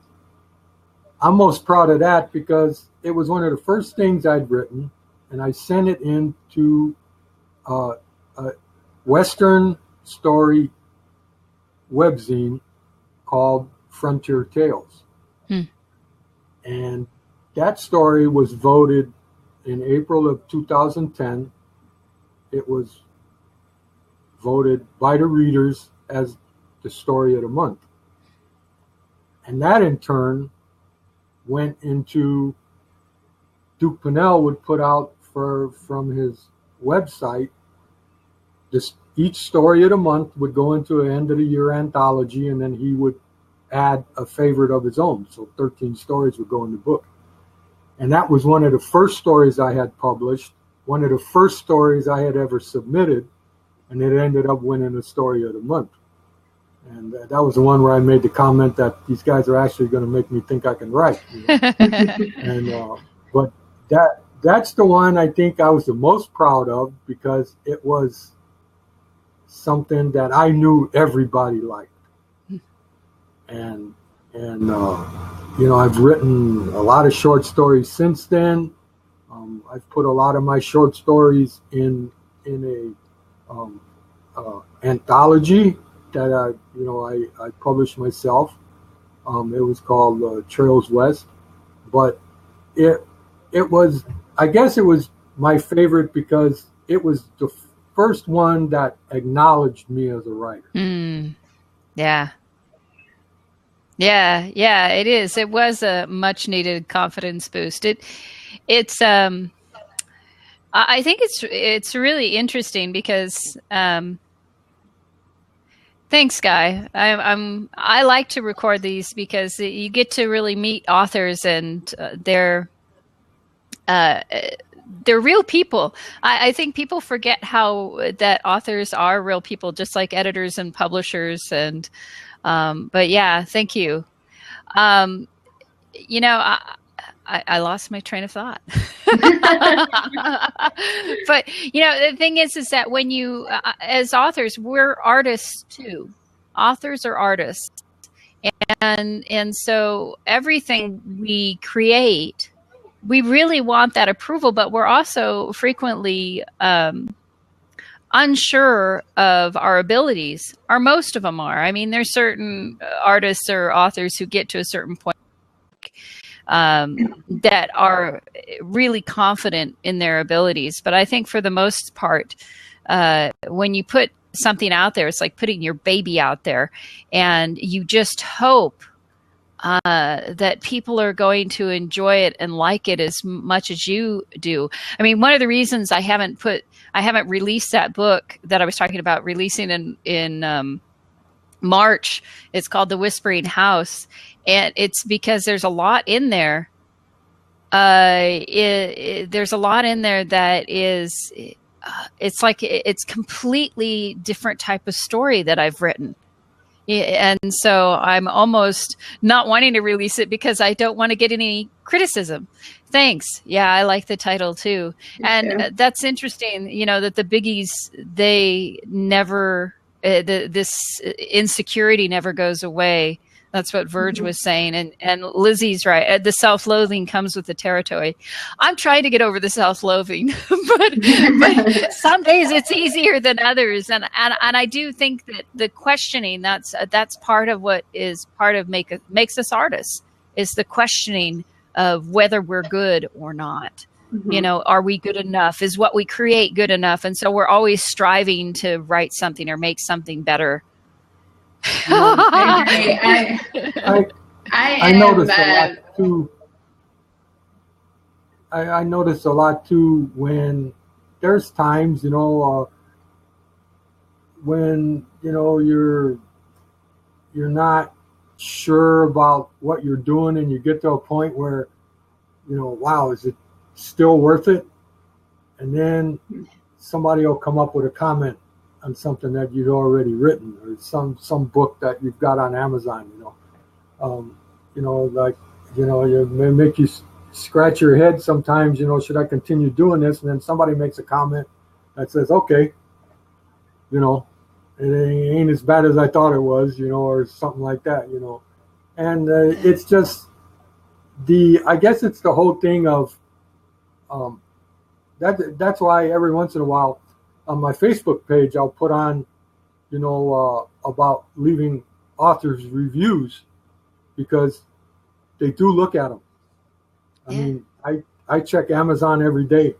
I'm most proud of that because it was one of the first things I'd written, and I sent it in to a Western story webzine called Frontier Tales. And that story was voted in April of 2010. It was voted by the readers as the story of the month. And that in turn went into Duke Pinnell would put out from his website. Each story of the month would go into an end of the year anthology, and then he would add a favorite of his own. So 13 stories would go in the book. And that was one of the first stories I had published, one of the first stories I had ever submitted, and it ended up winning the Story of the Month. And that was the one where I made the comment that these guys are actually going to make me think I can write. You know? And but that's the one I think I was the most proud of, because it was something that I knew everybody liked. And you know, I've written a lot of short stories since then. I've put a lot of my short stories in a anthology that I published myself. It was called Trails West, but it was, I guess it was my favorite because it was the first one that acknowledged me as a writer. Yeah. Yeah, it is. It was a much needed confidence boost. It's I think it's really interesting because thanks, Guy. I like to record these because you get to really meet authors, and they're real people. I think people forget that authors are real people, just like editors and publishers. And but yeah, thank you. You know, I lost my train of thought. But, you know, the thing is that when you, as authors, we're artists too. Authors are artists. And so everything we create, we really want that approval, but we're also frequently unsure of our abilities, or most of them are. I mean, there's certain artists or authors who get to a certain point that are really confident in their abilities. But I think for the most part, when you put something out there, it's like putting your baby out there, and you just hope that people are going to enjoy it and like it as much as you do. I mean, one of the reasons I haven't released that book that I was talking about releasing in March, it's called The Whispering House, and it's because there's a lot in there. There's a lot in there that is, it's like it's completely different type of story that I've written. And so I'm almost not wanting to release it because I don't want to get any criticism. Thanks. Yeah, I like the title too. And that's interesting, you know, that the biggies, they never, this insecurity never goes away. That's what Verge was saying. And Lizzie's right. The self-loathing comes with the territory. I'm trying to get over the self-loathing, but some days it's easier than others. And I do think that the questioning, that's part of what is part of makes us artists, is the questioning of whether we're good or not. You know, are we good enough? Is what we create good enough? And so we're always striving to write something or make something better. I noticed a lot too. I noticed a lot too when there's times, you know, when, you know, you're not sure about what you're doing, and you get to a point where, you know, wow, is it still worth it? And then somebody will come up with a comment on something that you'd already written, or some book that you've got on Amazon, you know, like, you know, it may make you scratch your head sometimes, you know, should I continue doing this? And then somebody makes a comment that says, okay, you know, it ain't as bad as I thought it was, you know, or something like that, you know. And it's just I guess it's the whole thing of, that's why every once in a while, on my Facebook page, I'll put on, you know, about leaving authors' reviews, because they do look at them. I mean, I check Amazon every day,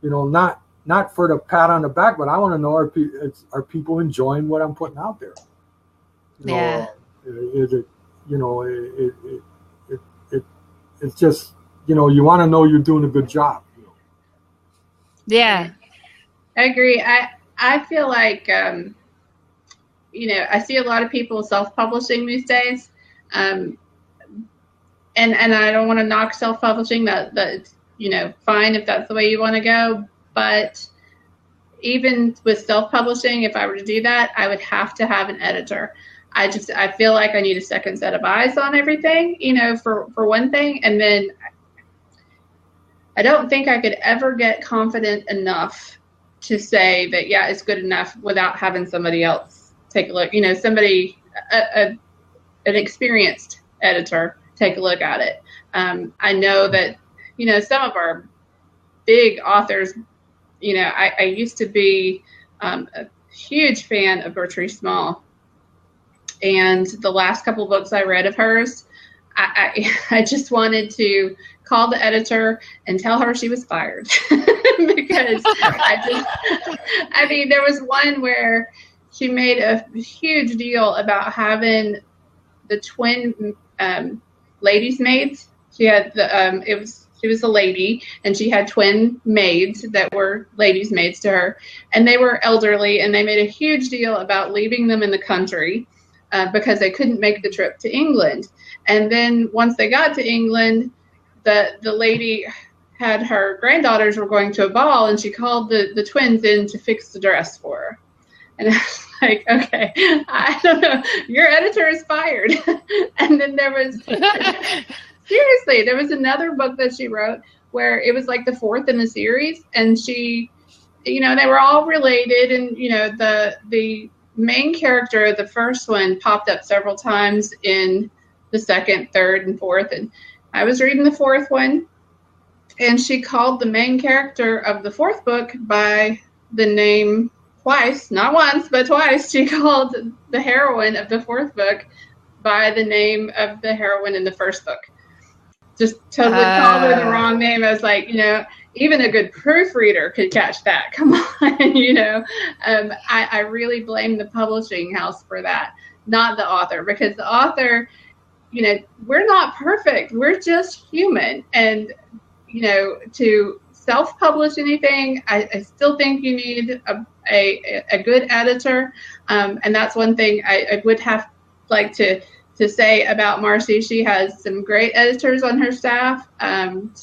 you know, not for the pat on the back, but I want to know, are people enjoying what I'm putting out there? You know, is it, you know, it's just, you know, you want to know you're doing a good job. You know? Yeah. I agree. I feel like, you know, I see a lot of people self-publishing these days. and I don't want to knock self-publishing. That's fine if that's the way you want to go. But even with self-publishing, if I were to do that, I would have to have an editor. I feel like I need a second set of eyes on everything, for one thing. And then I don't think I could ever get confident enough to say that, yeah, it's good enough without having somebody else take a look, somebody, an experienced editor take a look at it. I know that, some of our big authors, I used to be a huge fan of Bertree Small. And the last couple books I read of hers, I just wanted to call the editor and tell her she was fired. Because there was one where she made a huge deal about having the twin ladies' maids. She had she was a lady, and she had twin maids that were ladies' maids to her, and they were elderly, and they made a huge deal about leaving them in the country because they couldn't make the trip to England. And then once they got to England, the lady had her granddaughters were going to a ball, and she called the twins in to fix the dress for her. And I was like, okay, I don't know, your editor is fired. And then there was, seriously, there was another book that she wrote where it was like the fourth in the series, and she, they were all related, and, the main character of the first one popped up several times in the second, third, and fourth. And I was reading the fourth one, and she called the main character of the fourth book by the name twice, not once, but twice. She called the heroine of the fourth book by the name of the heroine in the first book. Just totally called her the wrong name. I was like, even a good proofreader could catch that. Come on, I really blame the publishing house for that, not the author, because the author, we're not perfect. We're just human. And, to self-publish anything, I still think you need a good editor. And that's one thing I would have to say about Marcy. She has some great editors on her staff.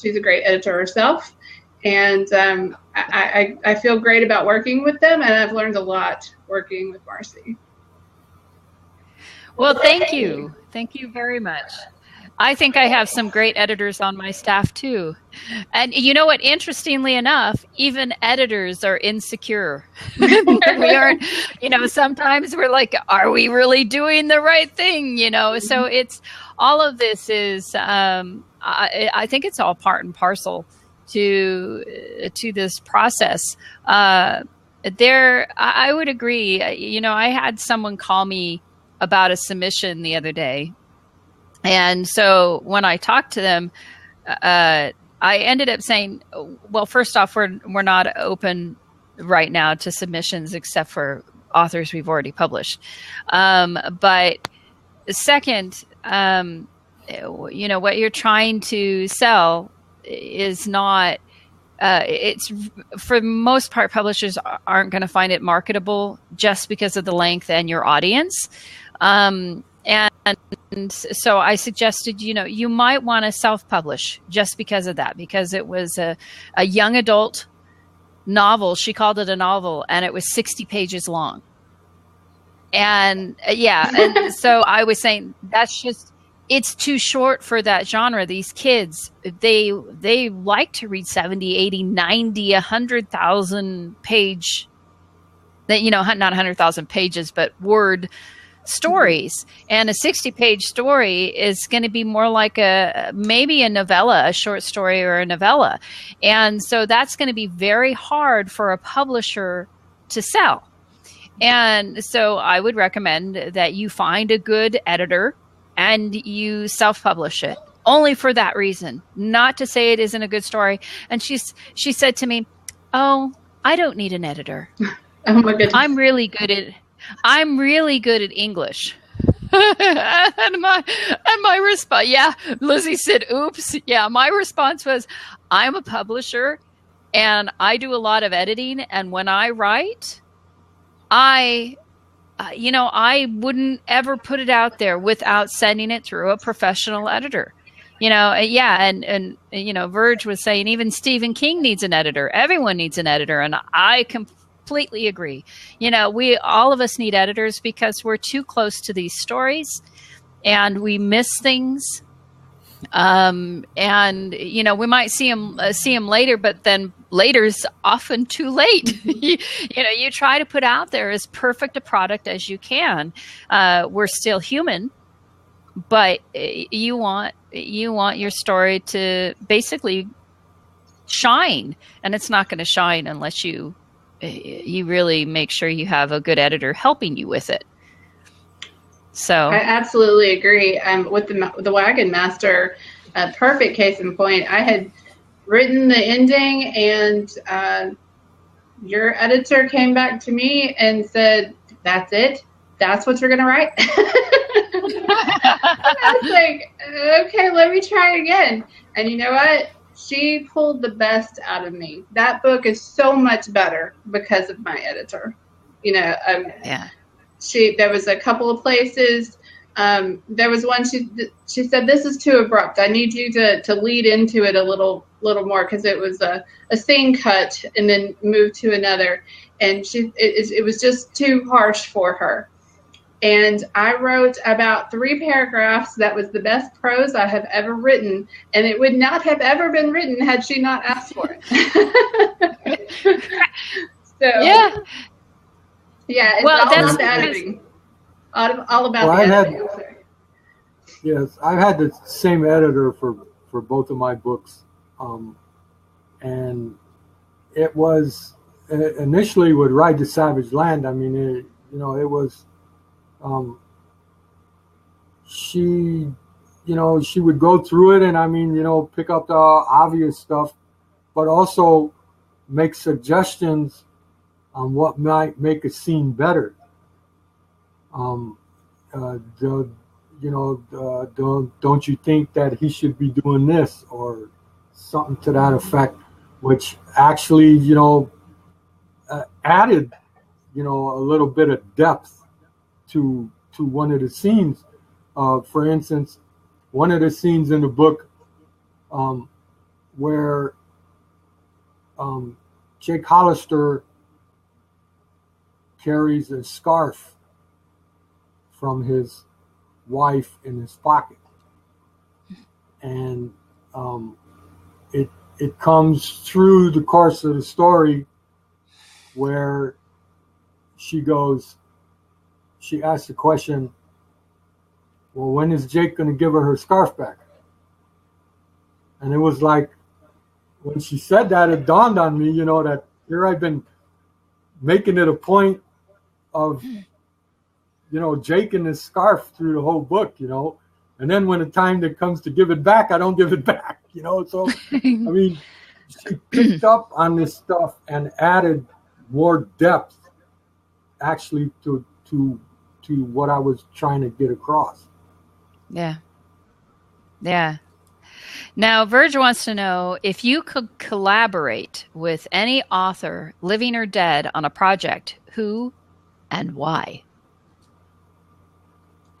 She's a great editor herself. And I feel great about working with them, and I've learned a lot working with Marcy. Well, thank you. Thank you very much. I think I have some great editors on my staff too. And you know what? Interestingly enough, even editors are insecure. We aren't, sometimes we're like, are we really doing the right thing? So it's, all of this is, I think it's all part and parcel to this process. I would agree. I had someone call me about a submission the other day. And so when I talked to them, I ended up saying, well, first off, we're not open right now to submissions except for authors we've already published. But second, what you're trying to sell is not, it's for the most part, publishers aren't going to find it marketable just because of the length and your audience. And so I suggested, you might want to self-publish just because of that, because it was a young adult novel. She called it a novel, and it was 60 pages long. And and so I was saying it's too short for that genre. These kids, they like to read 70, 80, 90, 100,000 page, not 100,000 pages, but word stories. And a 60-page story is going to be more like maybe a novella, a short story or a novella. And so that's going to be very hard for a publisher to sell. And so I would recommend that you find a good editor and you self-publish it, only for that reason, not to say it isn't a good story. And she said to me, oh, I don't need an editor. Oh my goodness. I'm really good at English. and my response, Lizzie said, oops. Yeah, my response was, I'm a publisher and I do a lot of editing. And when I write, I wouldn't ever put it out there without sending it through a professional editor. Yeah, and Verge was saying even Stephen King needs an editor. Everyone needs an editor, and I completely agree. All of us need editors because we're too close to these stories, and we miss things. And we might see them later, but then later's often too late. You try to put out there as perfect a product as you can. We're still human, but you want your story to basically shine, and it's not going to shine unless you really make sure you have a good editor helping you with it. So I absolutely agree. With the Wagon Master, a perfect case in point. I had written the ending, and your editor came back to me and said, "That's it. That's what you're going to write." I was like, "Okay, let me try again." And you know what? She pulled the best out of me. That book is so much better because of my editor. Yeah. There was a couple of places. There was one she said, "This is too abrupt. I need you to lead into it a little more," because it was a scene cut and then moved to another, and it was just too harsh for her. And I wrote about 3 paragraphs. That was the best prose I have ever written, and it would not have ever been written had she not asked for it. So yeah. Yeah, it's well, all about the editing. All about the editing. Yes, I've had the same editor for both of my books. And it was initially with Ride to Savage Land. I mean, it was, she would go through it and, I mean, pick up the obvious stuff, but also make suggestions on what might make a scene better. Don't you think that he should be doing this, or something to that effect, which actually, added, a little bit of depth to one of the scenes. For instance, one of the scenes in the book where Jake Hollister carries a scarf from his wife in his pocket, and it comes through the course of the story where she asks the question, well, when is Jake going to give her scarf back? And it was like, when she said that, it dawned on me, that here I've been making it a point of, Jake and his scarf through the whole book, and then when the time that comes to give it back, I don't give it back, so, I mean, she picked up on this stuff and added more depth actually to what I was trying to get across. Yeah. Now, Verge wants to know if you could collaborate with any author, living or dead, on a project, who and why?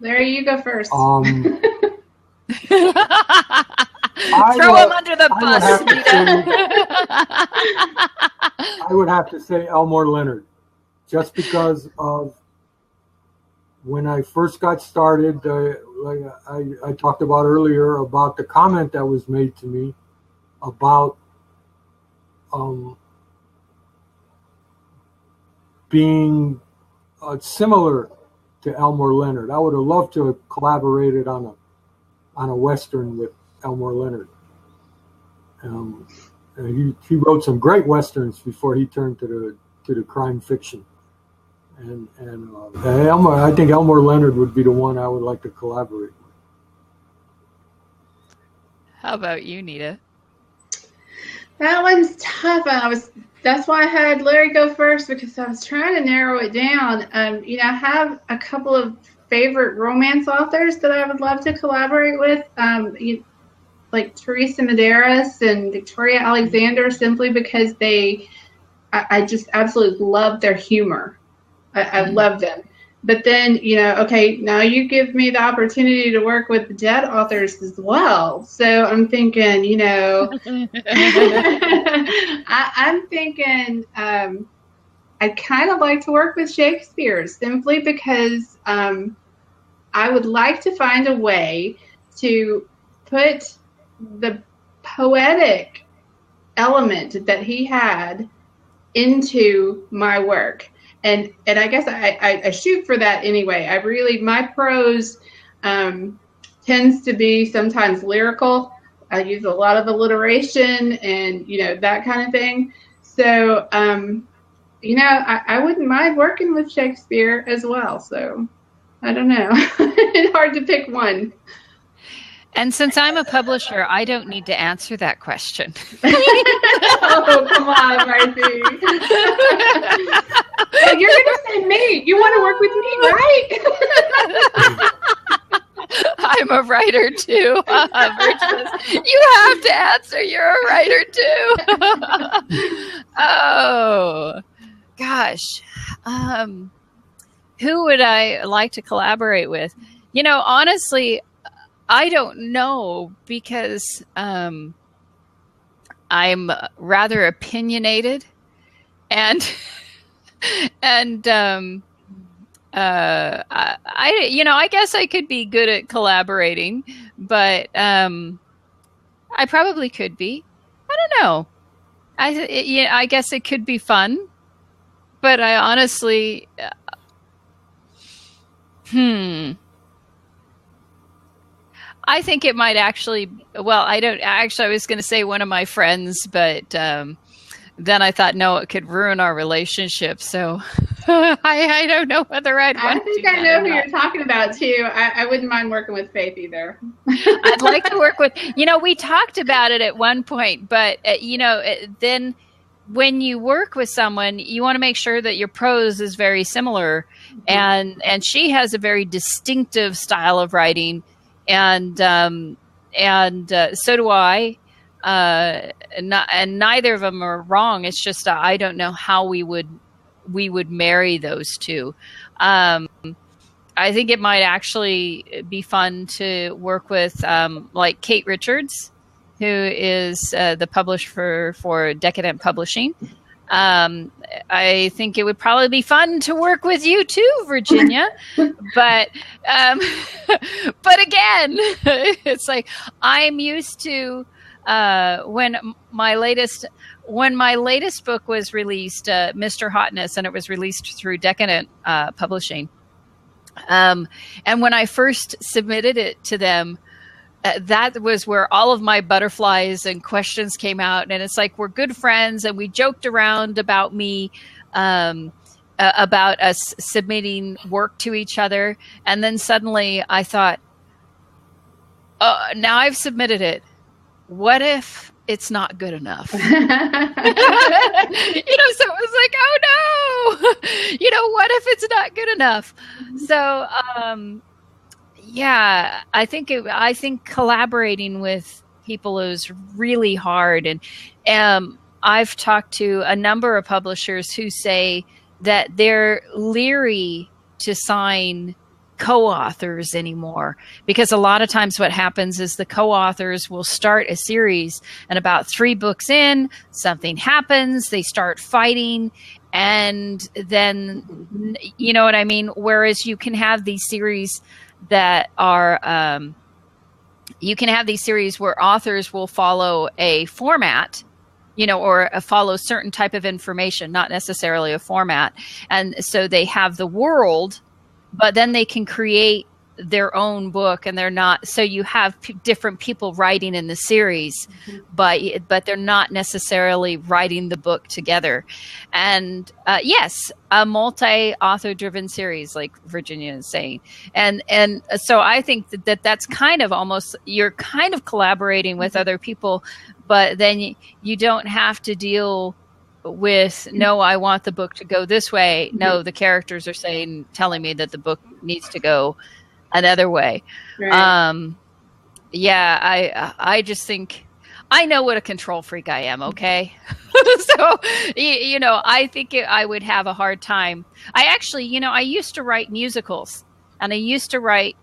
Larry, you go first. Throw him under the bus. I would have to say Elmore Leonard, just because of when I first got started. Like I talked about earlier, about the comment that was made to me about being similar to Elmore Leonard. I would have loved to have collaborated on a Western with Elmore Leonard. He wrote some great Westerns before he turned to the crime fiction. And I think Elmore Leonard would be the one I would like to collaborate with. How about you, Nita? That one's tough. That's why I had Larry go first, because I was trying to narrow it down. I have a couple of favorite romance authors that I would love to collaborate with, like Teresa Medeiros and Victoria Alexander, simply because I just absolutely love their humor. I love them. but then, okay, now you give me the opportunity to work with the dead authors as well. So I'm thinking, I'm thinking I'd kind of like to work with Shakespeare simply because I would like to find a way to put the poetic element that he had into my work. And I guess I shoot for that anyway. My prose tends to be sometimes lyrical. I use a lot of alliteration and, that kind of thing. So, I wouldn't mind working with Shakespeare as well. So I don't know. It's hard to pick one. And since I'm a publisher, I don't need to answer that question. Oh, come on, Marcy. Well, you're going to say me. You want to work with me, right? I'm a writer too. You have to answer. You're a writer too. Oh, gosh. Who would I like to collaborate with? Honestly, I don't know because I'm rather opinionated and I guess I could be good at collaborating, but I probably could be. I don't know. I guess it could be fun, but I honestly, I think it might actually, I was going to say one of my friends, but then I thought, no, it could ruin our relationship. So I don't know whether I'd want to. I think I know who you're talking about too. I wouldn't mind working with Faith either. I'd like to work with, we talked about it at one point, but then when you work with someone, you want to make sure that your prose is very similar. Mm-hmm. And she has a very distinctive style of writing. And so do I, and neither of them are wrong. It's just, I don't know how we would marry those two. I think it might actually be fun to work with, like Kate Richards, who is the publisher for Decadent Publishing. I think it would probably be fun to work with you too, Virginia. But again, it's like I'm used to when my latest book was released, Mr. Hotness, and it was released through Decadent Publishing. And when I first submitted it to them, that was where all of my butterflies and questions came out. And it's like, we're good friends. And we joked around about me, about us submitting work to each other. And then suddenly I thought, oh, now I've submitted it. What if it's not good enough? So it was like, oh no, what if it's not good enough? So, yeah, I think collaborating with people is really hard. And I've talked to a number of publishers who say that they're leery to sign co-authors anymore, because a lot of times what happens is the co-authors will start a series, and about 3 books in, something happens, they start fighting, and then, you know what I mean? Whereas you can have these series that are, you can have these series where authors will follow a format, or follow certain type of information, not necessarily a format. And so they have the world, but then they can create their own book, and they're not, so you have different people writing in the series, mm-hmm. but they're not necessarily writing the book together. And yes, a multi-author driven series, like Virginia is saying. And so I think that's kind of almost, you're kind of collaborating with other people, but then you don't have to deal with, no, I want the book to go this way. No, the characters are telling me that the book needs to go another way. Right. Yeah, I just think I know what a control freak I am. Okay. So, I think I would have a hard time. I actually, I used to write musicals, and I used to write,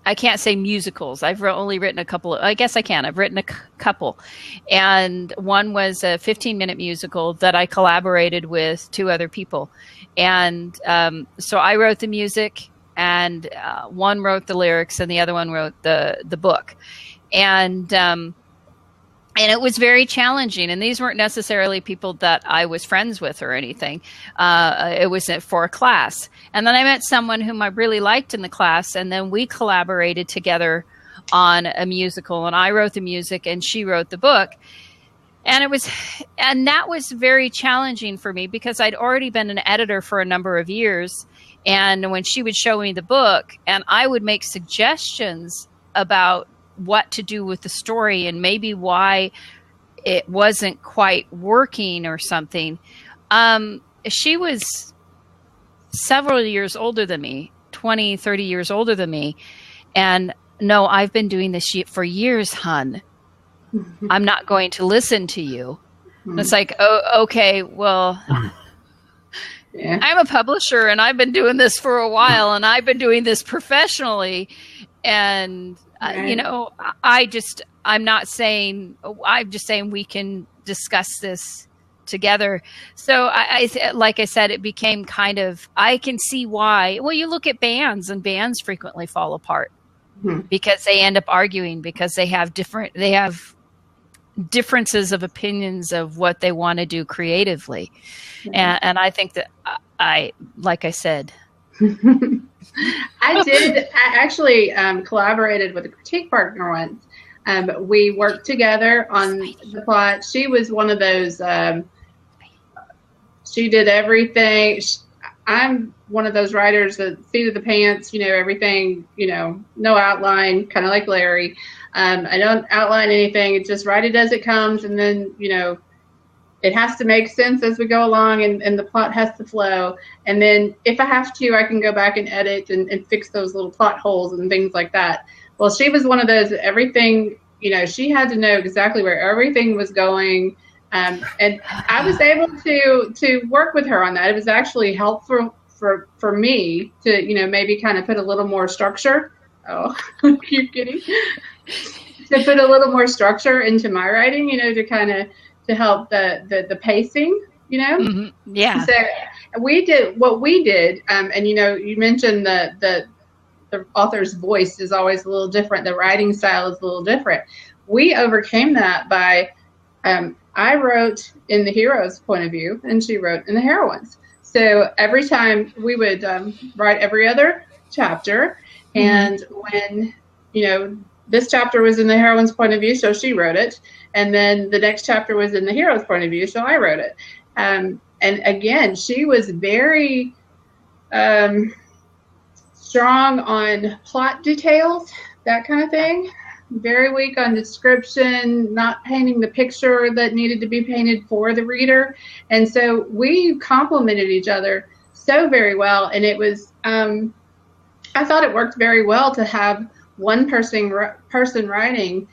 I can't say musicals. I've only written a couple. I guess I can. I've written a couple. And one was a 15-minute musical that I collaborated with 2 other people. And so I wrote the music, and one wrote the lyrics, and the other one wrote the book. And it was very challenging. And these weren't necessarily people that I was friends with or anything. It was for a class. And then I met someone whom I really liked in the class. And then we collaborated together on a musical. And I wrote the music and she wrote the book. And that was very challenging for me because I'd already been an editor for a number of years. And when she would show me the book, and I would make suggestions about what to do with the story and maybe why it wasn't quite working or something. She was several years older than me, 20, 30 years older than me. And no, I've been doing this for years, hun. I'm not going to listen to you. And it's like, oh, okay, well, yeah. I'm a publisher and I've been doing this for a while and I've been doing this professionally. And right. I'm just saying we can discuss this together. So like I said, it became kind of, I can see why. Well, you look at bands, and bands frequently fall apart because they end up arguing because they have differences of opinions of what they want to do creatively. And I think that like I said, I actually collaborated with a critique partner once. We worked together on the plot. She was one of those, she did everything. I'm one of those writers that seat of the pants, everything, no outline, kind of like Larry. I don't outline anything. It's just write it as it comes. And then, it has to make sense as we go along, and the plot has to flow. And then if I have to, I can go back and edit and fix those little plot holes and things like that. Well, she was one of those, everything, she had to know exactly where everything was going. And I was able to work with her on that. It was actually helpful for me to, maybe kind of put a little more structure. Oh, you're kidding. To put a little more structure into my writing, to kind of, to help the pacing, Mm-hmm. Yeah. So we did what we did. And, you mentioned the author's voice is always a little different. The writing style is a little different. We overcame that by, I wrote in the hero's point of view and she wrote in the heroine's. So every time we would write every other chapter. And when, this chapter was in the heroine's point of view, so she wrote it. And then the next chapter was in the hero's point of view, so I wrote it. And again, she was very strong on plot details, that kind of thing. Very weak on description, not painting the picture that needed to be painted for the reader. And so we complemented each other so very well. And it was, I thought it worked very well to have one person writing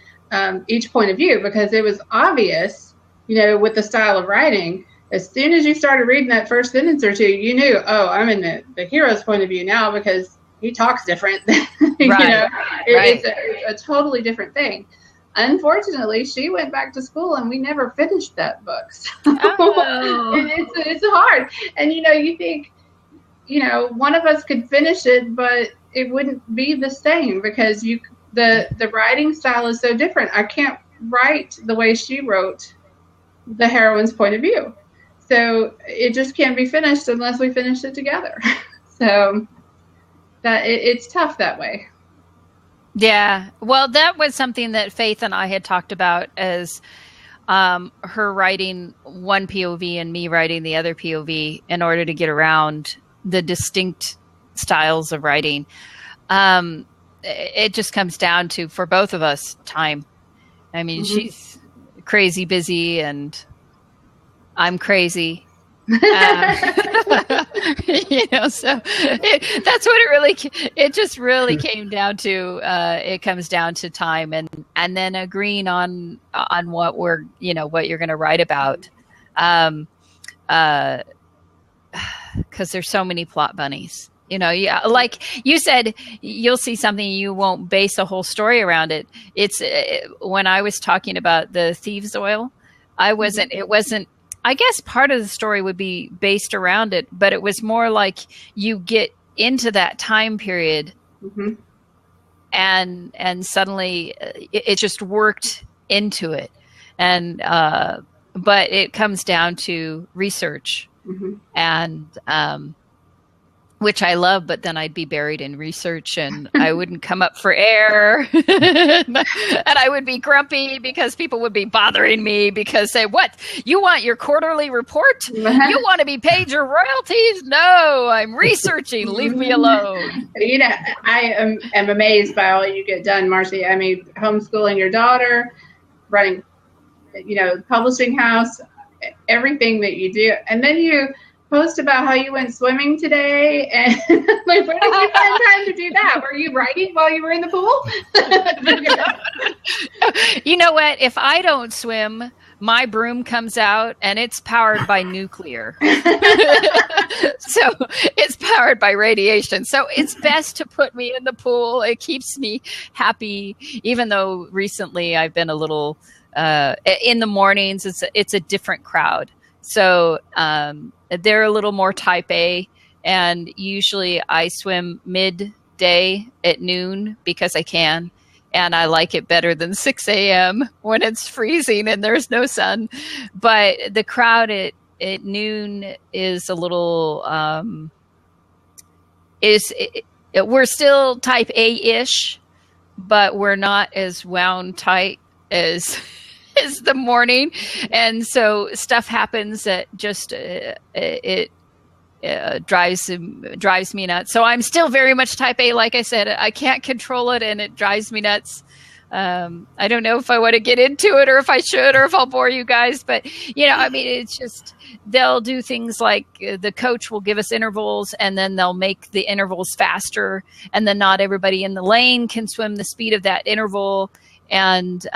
each point of view, because it was obvious, with the style of writing, as soon as you started reading that first sentence or two, you knew, oh, I'm in the hero's point of view now because he talks different. Right. It's a totally different thing. Unfortunately, she went back to school and we never finished that book. So it's hard. And, you think, one of us could finish it, but it wouldn't be the same because the writing style is so different. I can't write the way she wrote the heroine's point of view. So it just can't be finished unless we finish it together. So that it's tough that way. Yeah. Well, that was something that Faith and I had talked about as her writing one POV and me writing the other POV in order to get around the distinct styles of writing. It just comes down to, for both of us, time. I mean, she's crazy busy and I'm crazy. So that's what it just really came down to. It comes down to time and then agreeing on what what you're going to write about. Because there's so many plot bunnies. Like you said, you'll see something, you won't base a whole story around it. It's when I was talking about the thieves' oil, it wasn't, I guess part of the story would be based around it, but it was more like you get into that time period and suddenly it just worked into it. And, but it comes down to research. And which I love, but then I'd be buried in research and I wouldn't come up for air. And I would be grumpy because people would be bothering me because say, what? You want your quarterly report? You want to be paid your royalties? No, I'm researching. Leave me alone. I am amazed by all you get done, Marcy. I mean, homeschooling your daughter, running, publishing house, everything that you do. And then you post about how you went swimming today, and like, where did you find time to do that? Were you writing while you were in the pool? You know what? If I don't swim, my broom comes out and it's powered by nuclear. So it's powered by radiation. So it's best to put me in the pool. It keeps me happy, even though recently I've been a little in the mornings. It's a different crowd. So they're a little more type A, and usually I swim midday at noon because I can, and I like it better than 6 a.m. when it's freezing and there's no sun. But the crowd at noon is a little we're still type A-ish, but we're not as wound tight as the morning, and so stuff happens that just it drives me nuts. So I'm still very much type A. Like I said, I can't control it, and it drives me nuts. I don't know if I want to get into it or if I should or if I'll bore you guys, but it's just, they'll do things like the coach will give us intervals and then they'll make the intervals faster, and then not everybody in the lane can swim the speed of that interval, and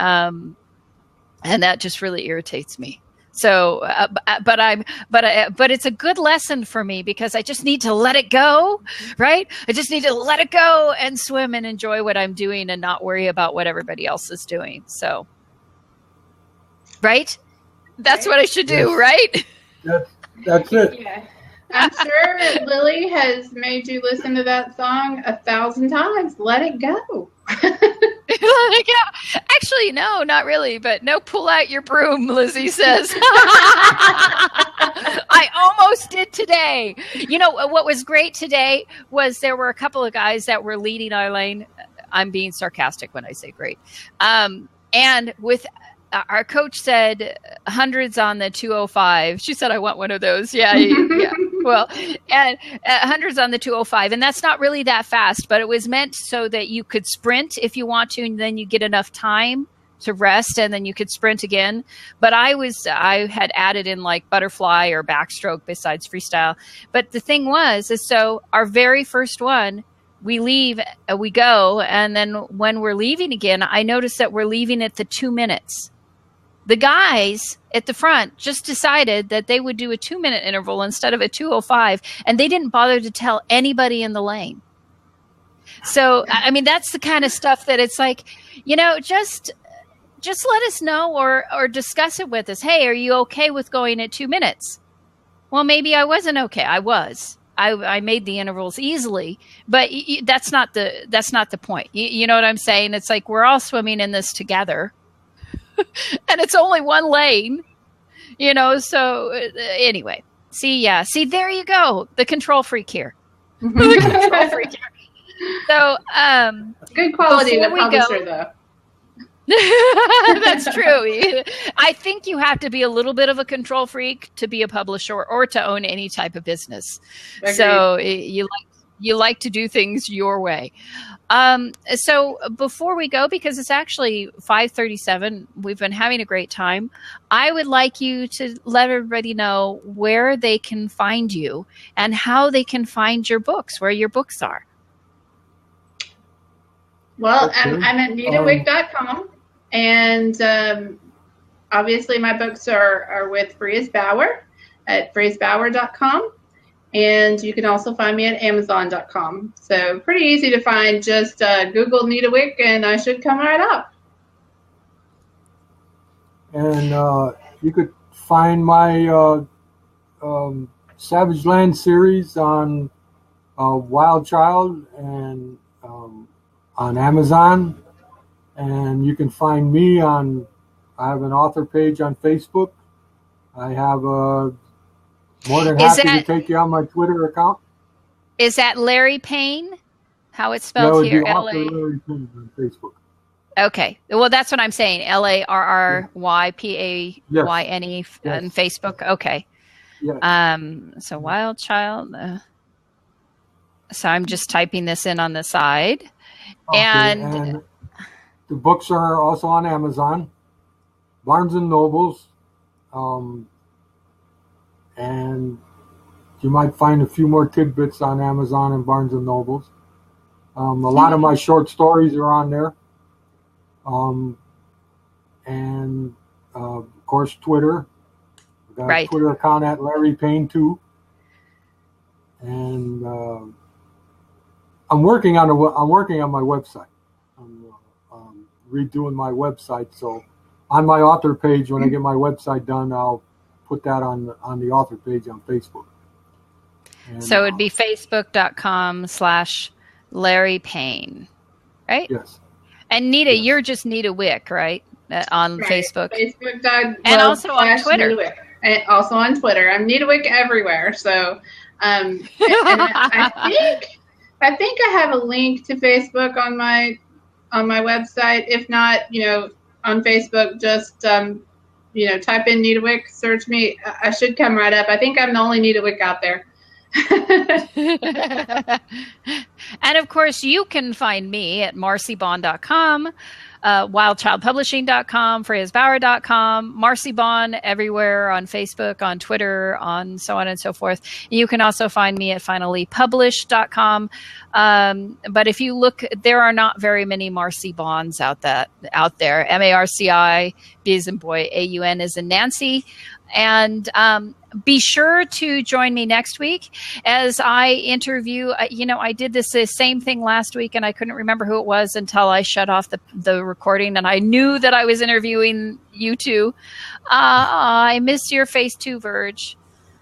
that just really irritates me. So, but it's a good lesson for me because I just need to let it go, right? I just need to let it go and swim and enjoy what I'm doing and not worry about what everybody else is doing. So, right? That's what I should do, right? That's it. Yeah. I'm sure Lily has made you listen to that song 1,000 times. Let it go. Let it go. Actually, no, not really. But no, pull out your broom, Lizzie says. I almost did today. What was great today was there were a couple of guys that were leading our lane. I'm being sarcastic when I say great. And with our coach said hundreds on the 205. She said, I want one of those. Yeah. Well, and hundreds on the 205. And that's not really that fast, but it was meant so that you could sprint if you want to, and then you get enough time to rest and then you could sprint again. But I had added in like butterfly or backstroke besides freestyle. But the thing is so our very first one, we leave, we go. And then when we're leaving again, I noticed that we're leaving at the 2 minutes. The guys at the front just decided that they would do a 2-minute interval instead of a 2:05, and they didn't bother to tell anybody in the lane. So, I mean, that's the kind of stuff that it's like, just let us know or discuss it with us. Hey, are you okay with going at 2 minutes? Well, maybe I wasn't okay. I was. I made the intervals easily, but that's not the point. You know what I'm saying? It's like we're all swimming in this together. And it's only one lane, so anyway, see, there you go. The control freak here. The control freak here. So, good quality to publisher though. That's true. I think you have to be a little bit of a control freak to be a publisher or to own any type of business. Agreed. So You like to do things your way. So before we go, because it's actually 5:37, we've been having a great time. I would like you to let everybody know where they can find you and how they can find your books, where your books are. Well, I'm at nitawick.com, and obviously my books are with Freya's Bower at freya'sbower.com. And you can also find me at amazon.com. So pretty easy to find. Just Google Nita Wick and I should come right up. And you could find my Savage Land series on Wild Child and on Amazon. And you can find me on, I have an author page on Facebook. I have a more than happy to take you on my Twitter account. Is that Larry Payne? How it's spelled here? Larry Payne on Facebook. Okay. Well, that's what I'm saying. LARRYPAYNE on Facebook. Okay. Yes. So Wild Child. So I'm just typing this in on the side. Okay. And the books are also on Amazon, Barnes and Nobles. And you might find a few more tidbits on Amazon and Barnes and Nobles. A lot of my short stories are on there. And of course, Twitter. I've got a Twitter account at Larry Payne too. And I'm working on my website. I'm redoing my website. So on my author page, when I get my website done, I'll put that on the author page on Facebook. And, so it'd be facebook.com/Larry Payne, right? Yes. And Nita, you're just Nita Wick, right? On Facebook. And also on Twitter. And also on Twitter. I'm Nita Wick everywhere. So and I think I have a link to Facebook on my website. If not, on Facebook, just type in Nita Wick, search me. I should come right up. I think I'm the only Nita Wick out there. And of course, you can find me at marcybond.com, wildchildpublishing.com, freya'sbower.com, Marcy Bond everywhere on Facebook, on Twitter, on so on and so forth. You can also find me at finallypublished.com. But if you look, there are not very many Marcy Bonds out there. MARCI, B as in boy, AUN as in Nancy. And be sure to join me next week as I interview. I did the same thing last week, and I couldn't remember who it was until I shut off the recording, and I knew that I was interviewing you two. I miss your face too, Verge.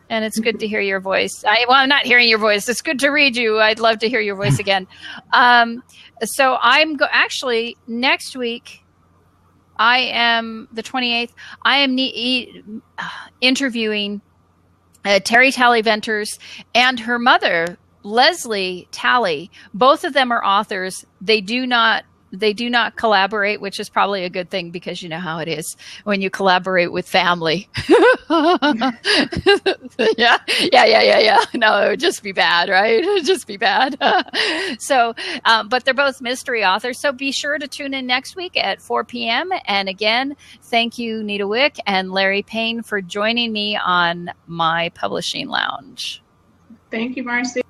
And it's good to hear your voice. I'm not hearing your voice. It's good to read you. I'd love to hear your voice again. So I'm actually next week. I am the 28th. I am interviewing Terry Talley Venters and her mother, Leslie Talley. Both of them are authors. They do not collaborate, which is probably a good thing because you know how it is when you collaborate with family. Yeah. No, it would just be bad, right? It would just be bad. So, but they're both mystery authors. So be sure to tune in next week at 4 p.m. And again, thank you, Nita Wick and Larry Payne, for joining me on my publishing lounge. Thank you, Marcy.